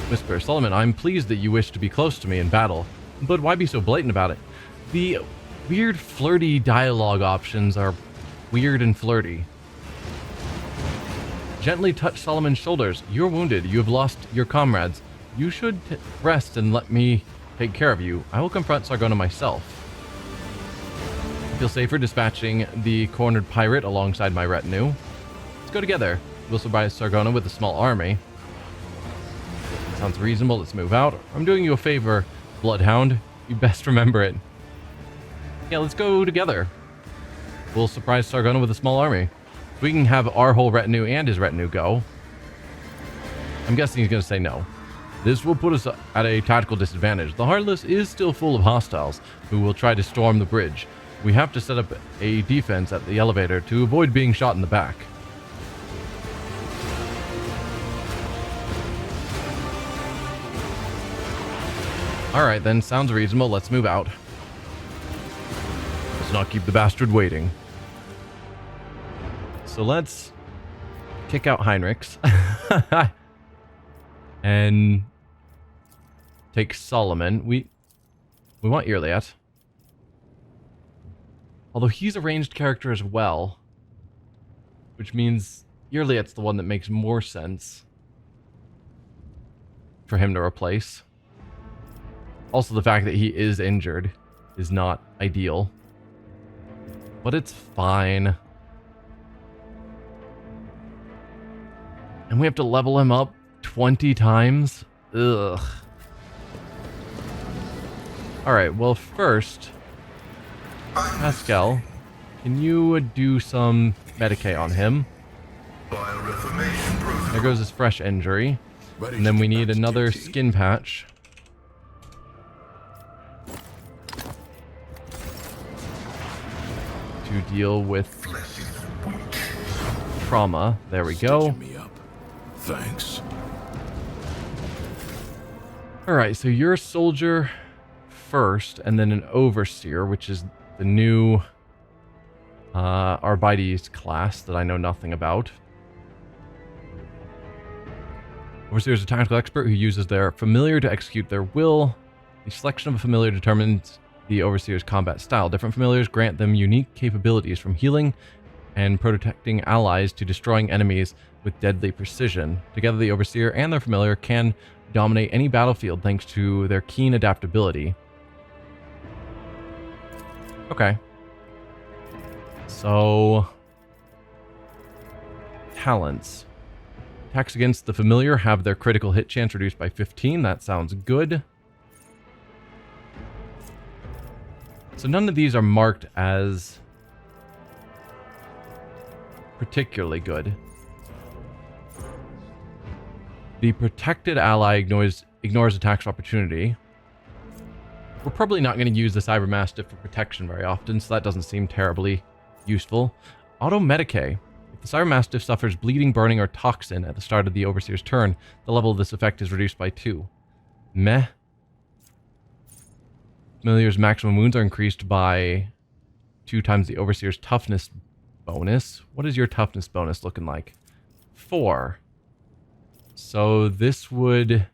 Whisper, Solomon, I'm pleased that you wish to be close to me in battle, but why be so blatant about it? The weird flirty dialogue options are weird and flirty. Gently touch Solomon's shoulders. You're wounded. You have lost your comrades. You should rest and let me take care of you. I will confront Sargona myself. I feel safer dispatching the cornered pirate alongside my retinue. Let's go together. We'll surprise Sargona with a small army. Sounds reasonable. Let's move out. I'm doing you a favor, Bloodhound. You best remember it. Yeah, let's go together. We'll surprise Sargona with a small army. We can have our whole retinue and his retinue go. I'm guessing he's going to say no. This will put us at a tactical disadvantage. The Heartless is still full of hostiles who will try to storm the bridge. We have to set up a defense at the elevator to avoid being shot in the back. Alright then, sounds reasonable. Let's move out. Let's not keep the bastard waiting. So let's kick out Heinrichs and take Solomon. We want Irliet. Although he's a ranged character as well, which means Irliet's the one that makes more sense for him to replace. Also, the fact that he is injured is not ideal, but it's fine. And we have to level him up 20 times? Ugh. Alright, well first, Pascal, can you do some Medicae on him? There goes his fresh injury. And then we need another skin patch. To deal with trauma. There we go. Thanks. Alright, so you're a soldier first, and then an overseer, which is the new Arbites class that I know nothing about. Overseer is a tactical expert who uses their familiar to execute their will. The selection of a familiar determines the overseer's combat style. Different familiars grant them unique capabilities, from healing and protecting allies to destroying enemies with deadly precision. Together, the overseer and their familiar can dominate any battlefield thanks to their keen adaptability. Okay. So, talents. Attacks against the familiar have their critical hit chance reduced by 15. That sounds good. So none of these are marked as particularly good. The protected ally ignores attacks of opportunity. We're probably not going to use the Cyber Mastiff for protection very often, so that doesn't seem terribly useful. Auto Medicae. If the Cyber Mastiff suffers bleeding, burning, or toxin at the start of the Overseer's turn, the level of this effect is reduced by 2. Meh. Familiar's maximum wounds are increased by 2 times the Overseer's toughness bonus. What is your toughness bonus looking like? 4. So this would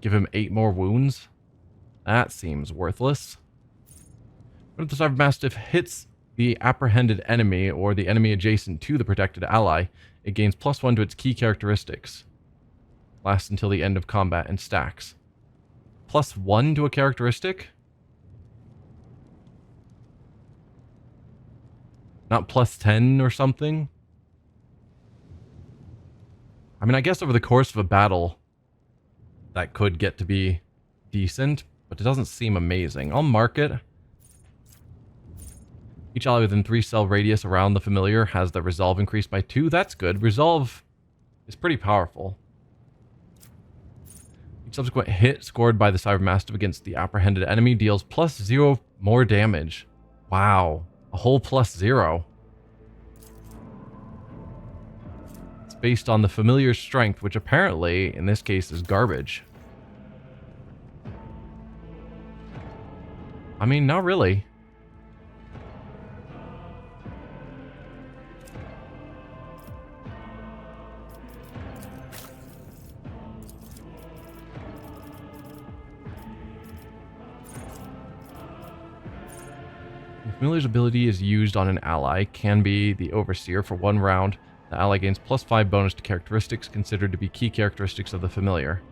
give him 8 more wounds. That seems worthless. What if the Cyber Mastiff hits the apprehended enemy or the enemy adjacent to the protected ally? It gains +1 to its key characteristics. Lasts until the end of combat and stacks. +1 to a characteristic? Not +10 or something? I mean, I guess over the course of a battle, that could get to be decent, but it doesn't seem amazing. I'll mark it. Each ally within 3 cell radius around the familiar has their resolve increased by 2. That's good. Resolve is pretty powerful. Each subsequent hit scored by the Cybermastiff against the apprehended enemy deals +0 more damage. Wow. A whole +0. It's based on the familiar's strength, which apparently, in this case, is garbage. I mean, not really. Familiar's ability is used on an ally, can be the Overseer for 1 round. The ally gains +5 bonus to characteristics considered to be key characteristics of the Familiar.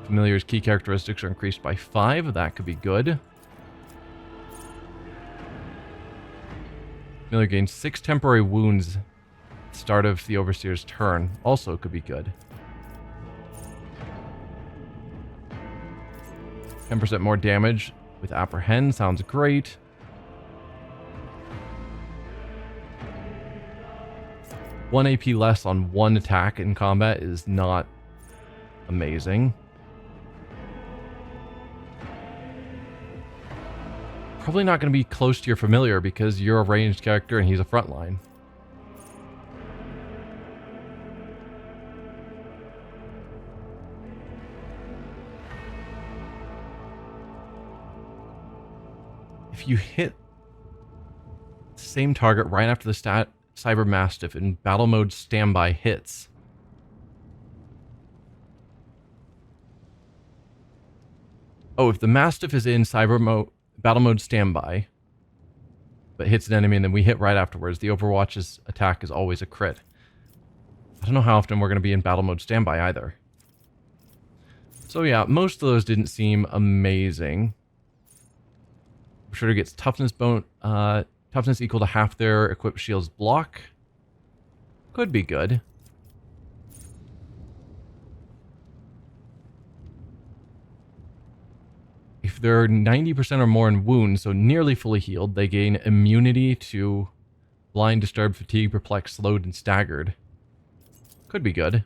Familiar's key characteristics are increased by 5, that could be good. Familiar gains 6 temporary wounds at the start of the Overseer's turn, also could be good. 10% more damage with apprehend, sounds great. One AP less on 1 attack in combat is not amazing. Probably not going to be close to your familiar because you're a ranged character and he's a frontline. If you hit the same target right after the Cybermastiff in battle mode standby hits, if the Mastiff is in battle mode standby, but hits an enemy and then we hit right afterwards, the Overwatch's attack is always a crit. I don't know how often we're going to be in battle mode standby either. So yeah, most of those didn't seem amazing. Shooter gets toughness toughness equal to half their equipped shield's block. Could be good. If they're 90% or more in wounds, so nearly fully healed, they gain immunity to blind, disturbed, fatigued, perplexed, slowed, and staggered. Could be good.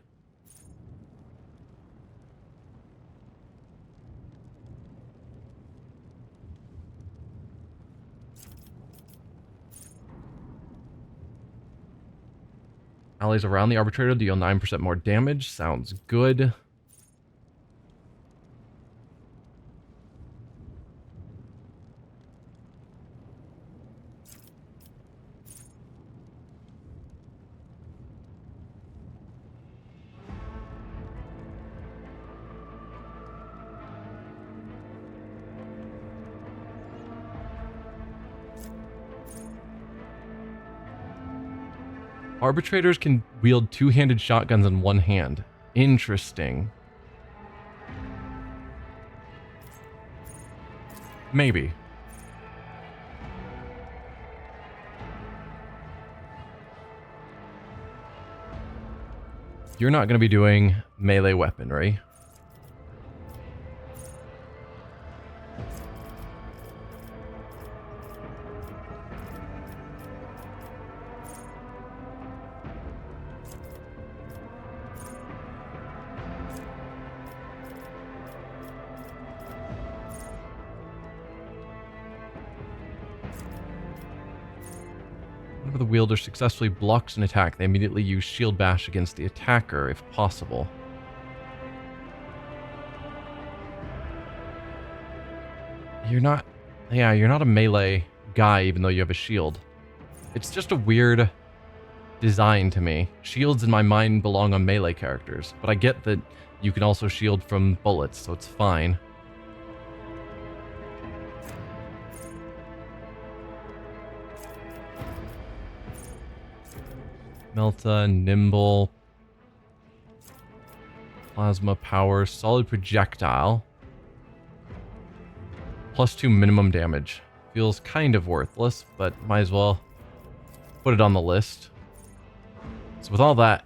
Allies around the arbitrator deal 9% more damage. Sounds good. Arbitrators can wield 2-handed shotguns in 1 hand. Interesting. Maybe. You're not going to be doing melee weaponry. Whenever the wielder successfully blocks an attack, they immediately use Shield Bash against the attacker, if possible. You're not a melee guy, even though you have a shield. It's just a weird design to me. Shields in my mind belong on melee characters, but I get that you can also shield from bullets, so it's fine. Melta, nimble, plasma power, solid projectile, +2 minimum damage. Feels kind of worthless, but might as well put it on the list. So with all that,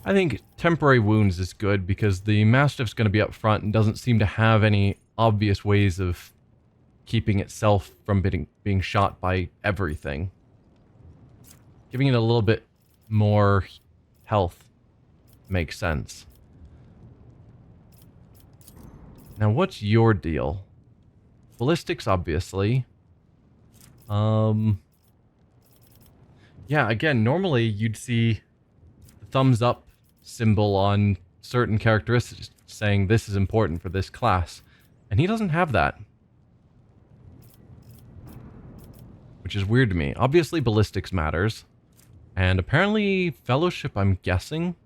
I think temporary wounds is good because the Mastiff's going to be up front and doesn't seem to have any obvious ways of keeping itself from being shot by everything. Giving it a little bit more health makes sense. Now, what's your deal? Ballistics, obviously. Yeah, again, normally you'd see the thumbs up symbol on certain characteristics saying this is important for this class. And he doesn't have that. Which is weird to me. Obviously, ballistics matters. And apparently, fellowship, I'm guessing.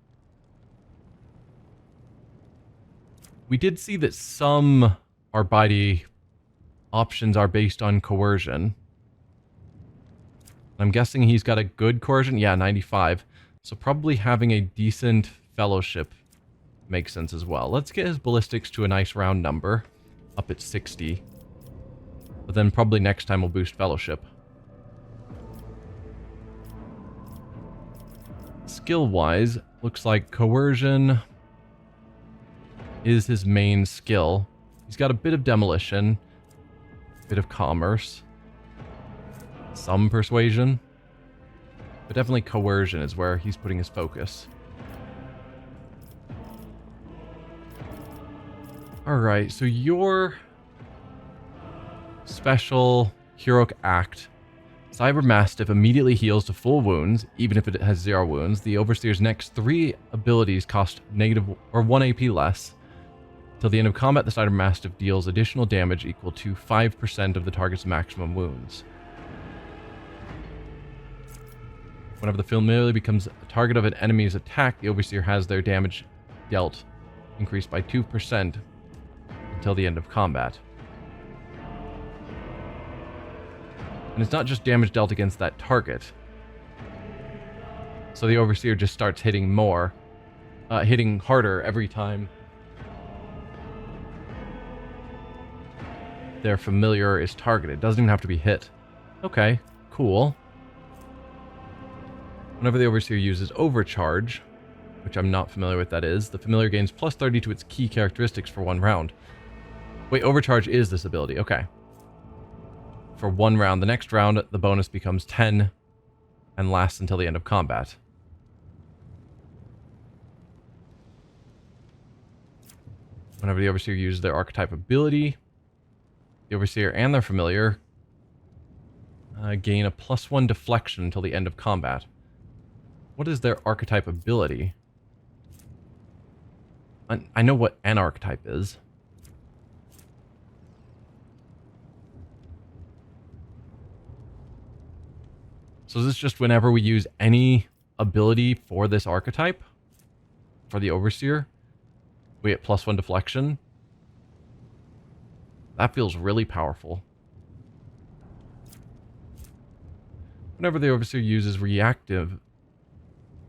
We did see that some Arbide options are based on coercion. I'm guessing he's got a good coercion. Yeah, 95. So probably having a decent fellowship makes sense as well. Let's get his ballistics to a nice round number. Up at 60. But then probably next time we'll boost fellowship. Skill-wise, looks like coercion is his main skill. He's got a bit of demolition, a bit of commerce, some persuasion, but definitely coercion is where he's putting his focus. Alright, so your special heroic act, Cyber Mastiff immediately heals to full wounds, even if it has 0 wounds. The Overseer's next 3 abilities cost negative or 1 AP less. Till the end of combat, the Cyber Mastiff deals additional damage equal to 5% of the target's maximum wounds. Whenever the familiar becomes a target of an enemy's attack, the Overseer has their damage dealt increased by 2% until the end of combat. And it's not just damage dealt against that target. So the Overseer just starts hitting more, hitting harder every time their familiar is targeted. It doesn't even have to be hit. Okay, cool. Whenever the Overseer uses Overcharge, which I'm not familiar with that is, the familiar gains plus 30 to its key characteristics for 1 round. Wait, Overcharge is this ability. Okay. For 1 round. The next round, the bonus becomes 10 and lasts until the end of combat. Whenever the Overseer uses their archetype ability, the Overseer and their familiar gain a +1 deflection until the end of combat. What is their archetype ability? I know what an archetype is. So is this just whenever we use any ability for this archetype? For the Overseer? We get +1 deflection? That feels really powerful. Whenever the Overseer uses reactive,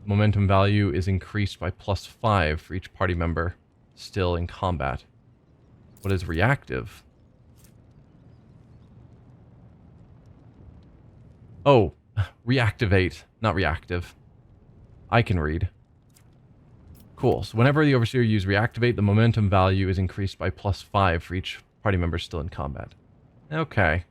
momentum value is increased by +5 for each party member still in combat. What is reactive? Oh, reactivate, not reactive. I can read. Cool. So whenever the Overseer uses reactivate, the momentum value is increased by +5 for each party member still in combat. Okay.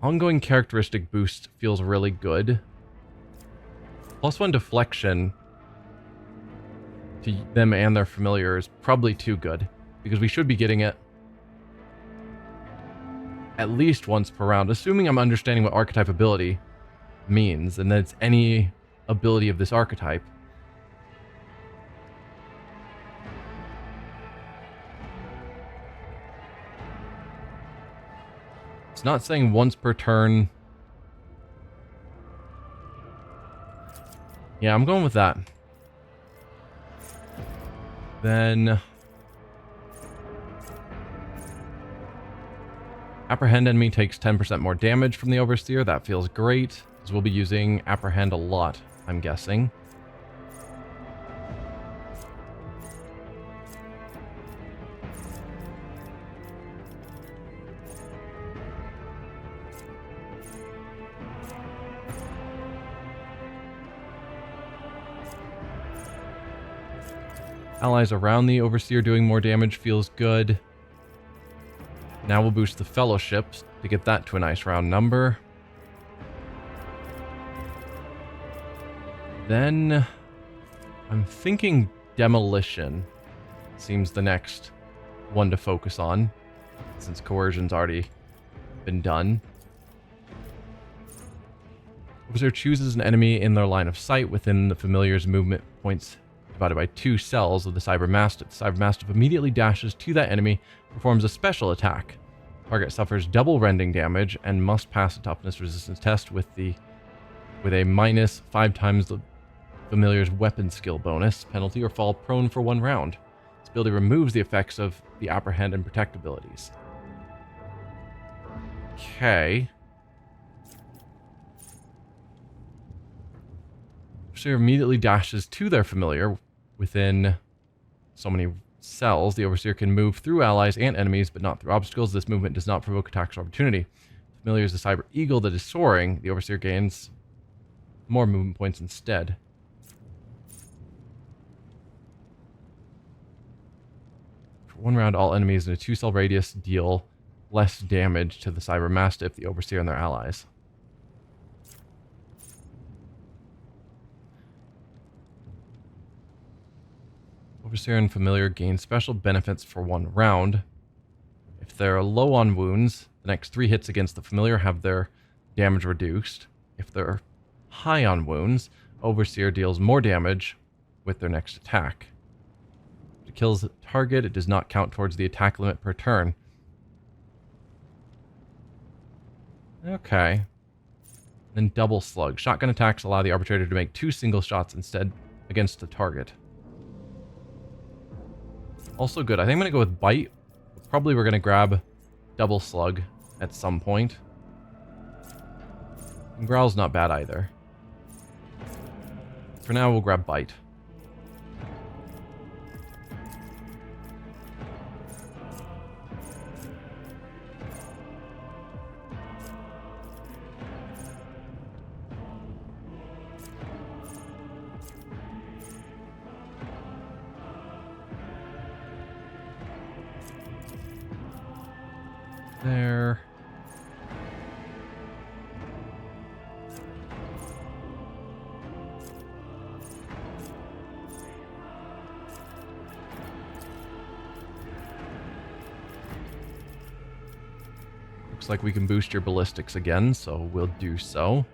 Ongoing characteristic boost feels really good. +1 deflection to them and their familiar is probably too good, because we should be getting it at least once per round, assuming I'm understanding what archetype ability means, and that it's any ability of this archetype. It's not saying once per turn. Yeah, I'm going with that. Then Apprehend enemy takes 10% more damage from the Overseer. That feels great, because we'll be using Apprehend a lot, I'm guessing. Allies around the Overseer doing more damage feels good. Now we'll boost the Fellowships to get that to a nice round number. Then I'm thinking Demolition seems the next one to focus on, since Coercion's already been done. Overseer chooses an enemy in their line of sight within the familiar's movement points divided by 2 cells of the Cybermastiff. The Cybermastiff immediately dashes to that enemy, performs a special attack. Target suffers double rending damage and must pass a toughness resistance test with a minus 5 times the familiar's weapon skill bonus penalty, or fall prone for 1 round. This ability removes the effects of the apprehend and protect abilities. Okay. Overseer immediately dashes to their familiar within so many cells. The Overseer can move through allies and enemies, but not through obstacles. This movement does not provoke attacks or opportunity. Familiar is the Cyber Eagle that is soaring. The Overseer gains more movement points instead. For 1 round, all enemies in a 2-cell radius deal less damage to the Cybermastiff, the Overseer, and their allies. Overseer and Familiar gain special benefits for 1 round. If they're low on wounds, the next 3 hits against the Familiar have their damage reduced. If they're high on wounds, Overseer deals more damage with their next attack. If it kills the target, it does not count towards the attack limit per turn. Okay. Then Double Slug. Shotgun attacks allow the arbitrator to make 2 single shots instead against the target. Also good. I think I'm going to go with Bite. Probably we're going to grab Double Slug at some point. And Growl's not bad either. For now, we'll grab Bite. There. Looks like we can boost your ballistics again, so we'll do so.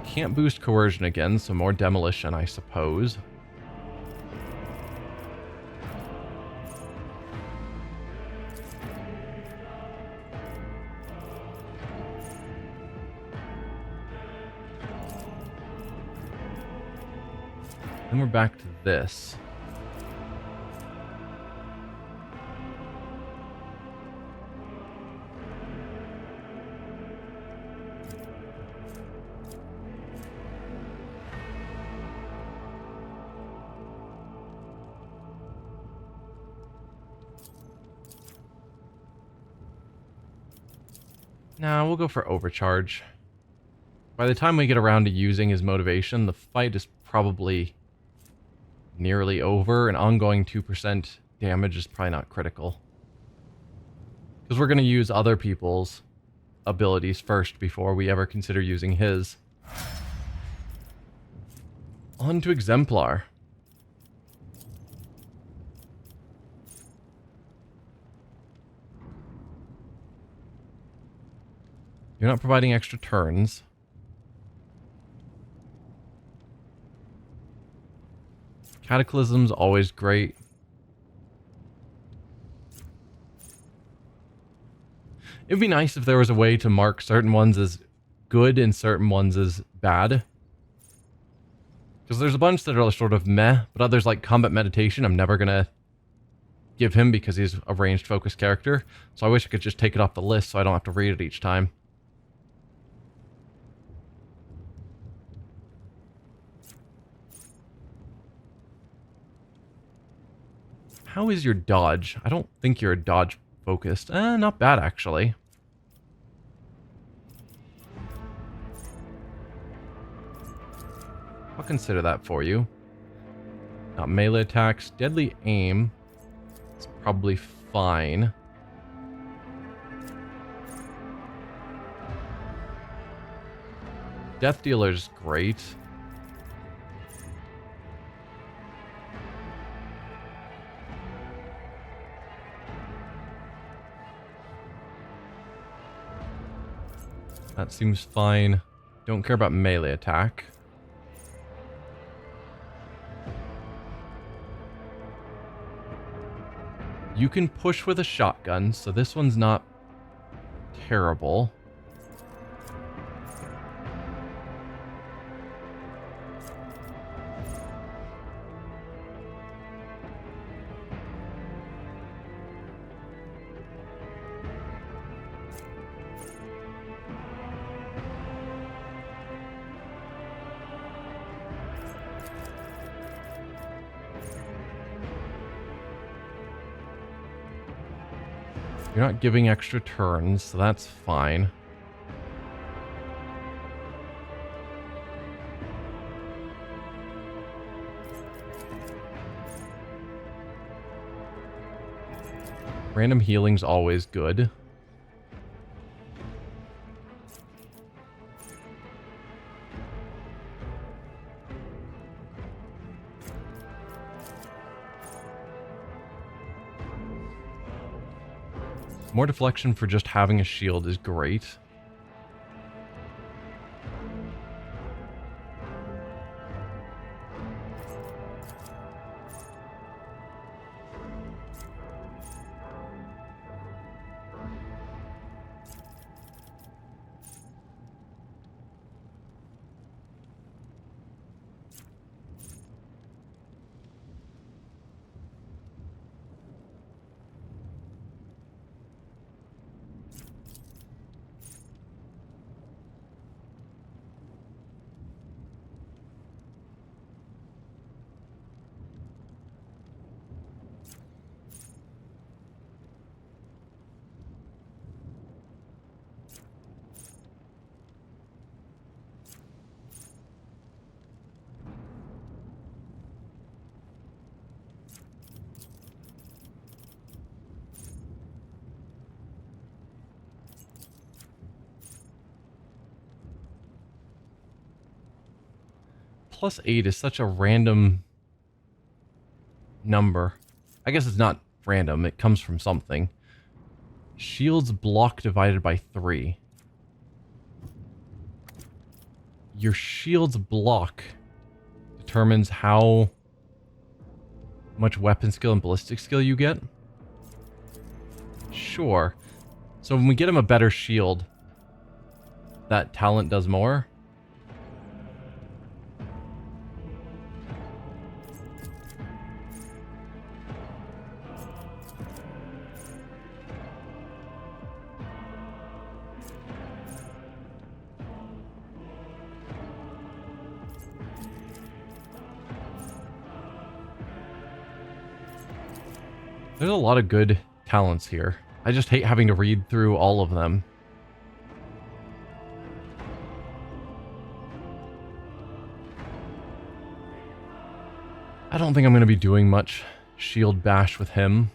Can't boost coercion again, so more demolition, I suppose. Then we're back to this. Now we'll go for overcharge. By the time we get around to using his motivation, the fight is probably nearly over. An ongoing 2% damage is probably not critical, because we're going to use other people's abilities first before we ever consider using his. On to Exemplar. You're not providing extra turns. Cataclysm's always great. It'd be nice if there was a way to mark certain ones as good and certain ones as bad. Because there's a bunch that are sort of meh, but others like Combat Meditation I'm never going to give him because he's a ranged focused character. So I wish I could just take it off the list so I don't have to read it each time. How is your dodge? I don't think you're a dodge focused. Not bad actually. I'll consider that for you. Not melee attacks. Deadly aim. It's probably fine. Death Dealer's great. That seems fine. Don't care about melee attack. You can push with a shotgun, so this one's not terrible. You're not giving extra turns, so that's fine. Random healing's always good. More deflection for just having a shield is great. +8 is such a random number. I guess it's not random, it comes from something. Shields block divided by 3. Your shield's block determines how much weapon skill and ballistic skill you get. Sure. So when we get him a better shield, that talent does more. There's a lot of good talents here. I just hate having to read through all of them. I don't think I'm going to be doing much shield bash with him.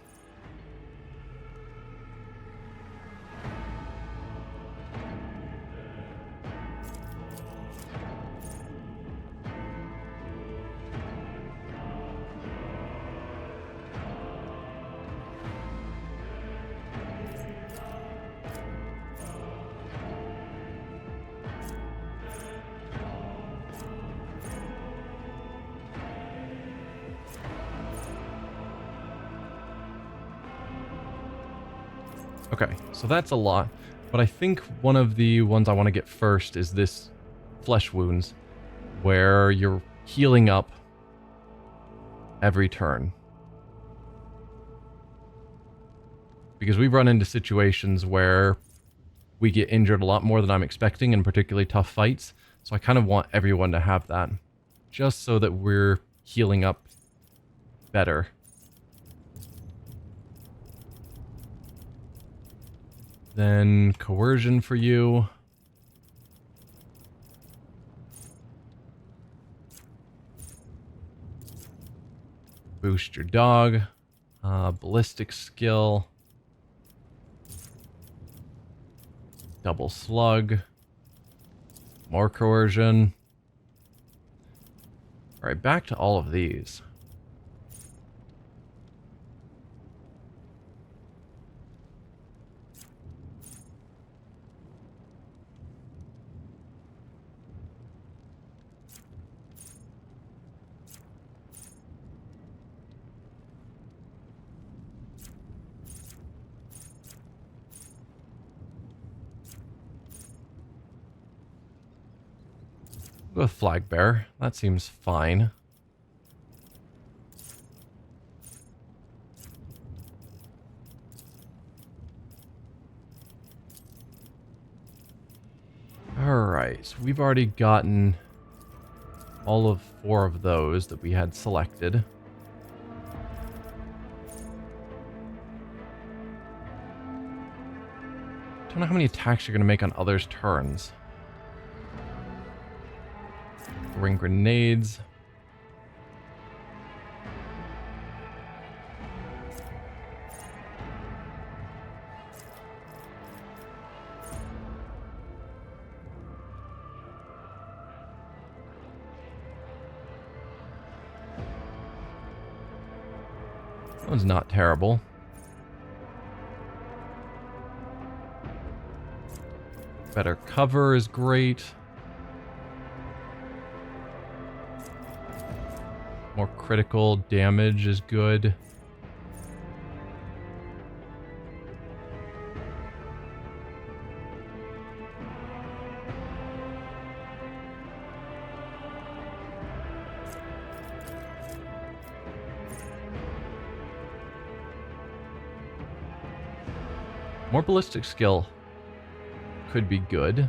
Okay, so that's a lot, but I think one of the ones I want to get first is this flesh wounds, where you're healing up every turn. Because we've run into situations where we get injured a lot more than I'm expecting in particularly tough fights, so I kind of want everyone to have that, just so that we're healing up better. Then coercion for you. Boost your dog. Ballistic skill. Double slug. More coercion. Alright, back to all of these. Go with flag bearer. That seems fine. Alright, so we've already gotten all of 4 of those that we had selected. Don't know how many attacks you're going to make on others' turns. Ring grenades. That one's not terrible. Better cover is great. More critical damage is good. More ballistic skill could be good.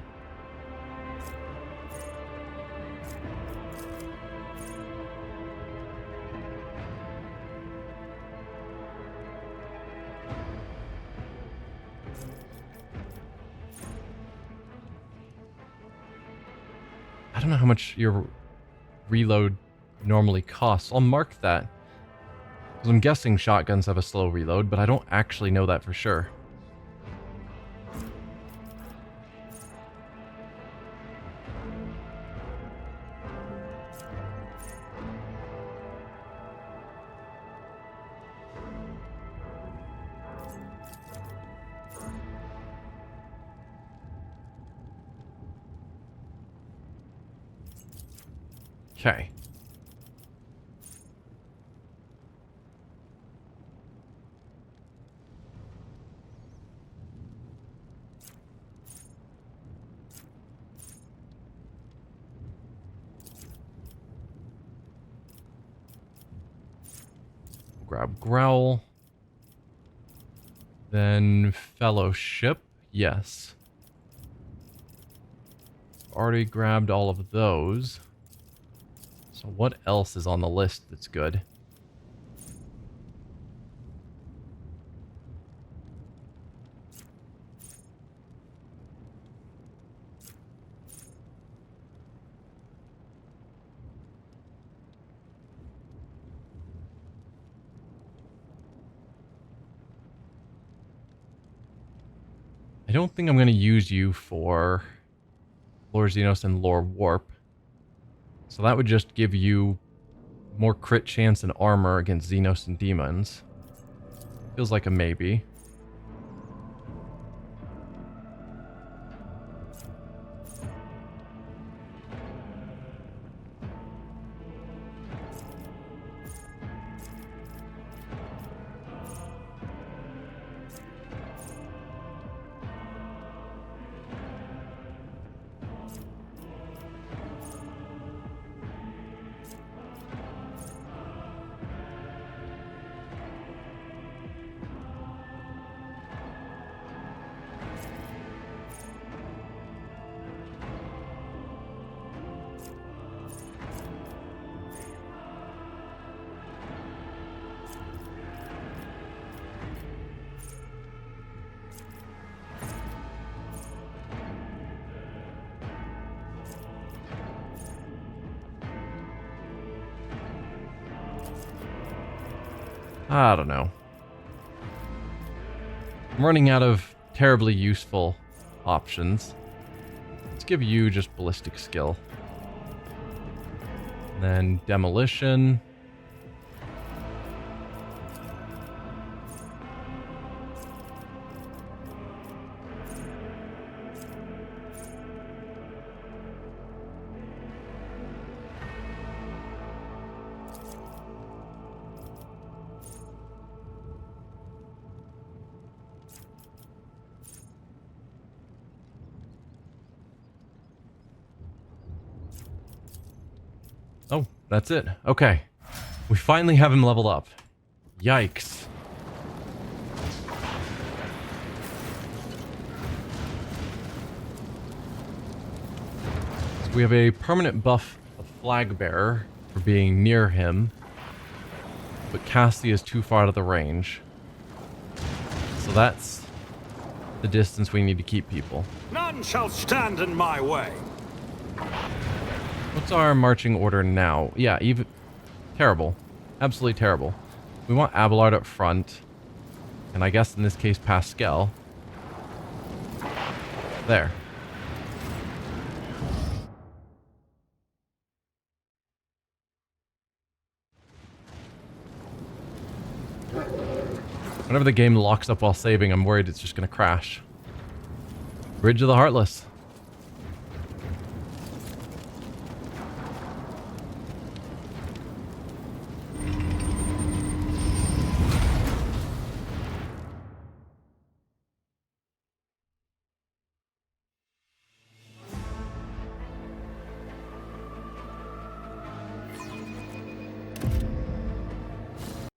I don't know how much your reload normally costs. I'll mark that, because I'm guessing shotguns have a slow reload, but I don't actually know that for sure. Okay. Grab Growl. Then Fellowship. Yes. Already grabbed all of those. So what else is on the list that's good? I don't think I'm going to use you for Lore Xenos and Lore Warp. So that would just give you more crit chance and armor against Xenos and demons. Feels like a maybe. I don't know. I'm running out of terribly useful options. Let's give you just ballistic skill. And then demolition. Oh, that's it. Okay. We finally have him leveled up. Yikes. So we have a permanent buff of Flag Bearer for being near him. But Cassie is too far out of the range. So that's the distance we need to keep people. None shall stand in my way. What's our marching order now? Yeah, even... Terrible. Absolutely terrible. We want Abelard up front. And I guess in this case, Pascal. There. Whenever the game locks up while saving, I'm worried it's just going to crash. Bridge of the Heartless.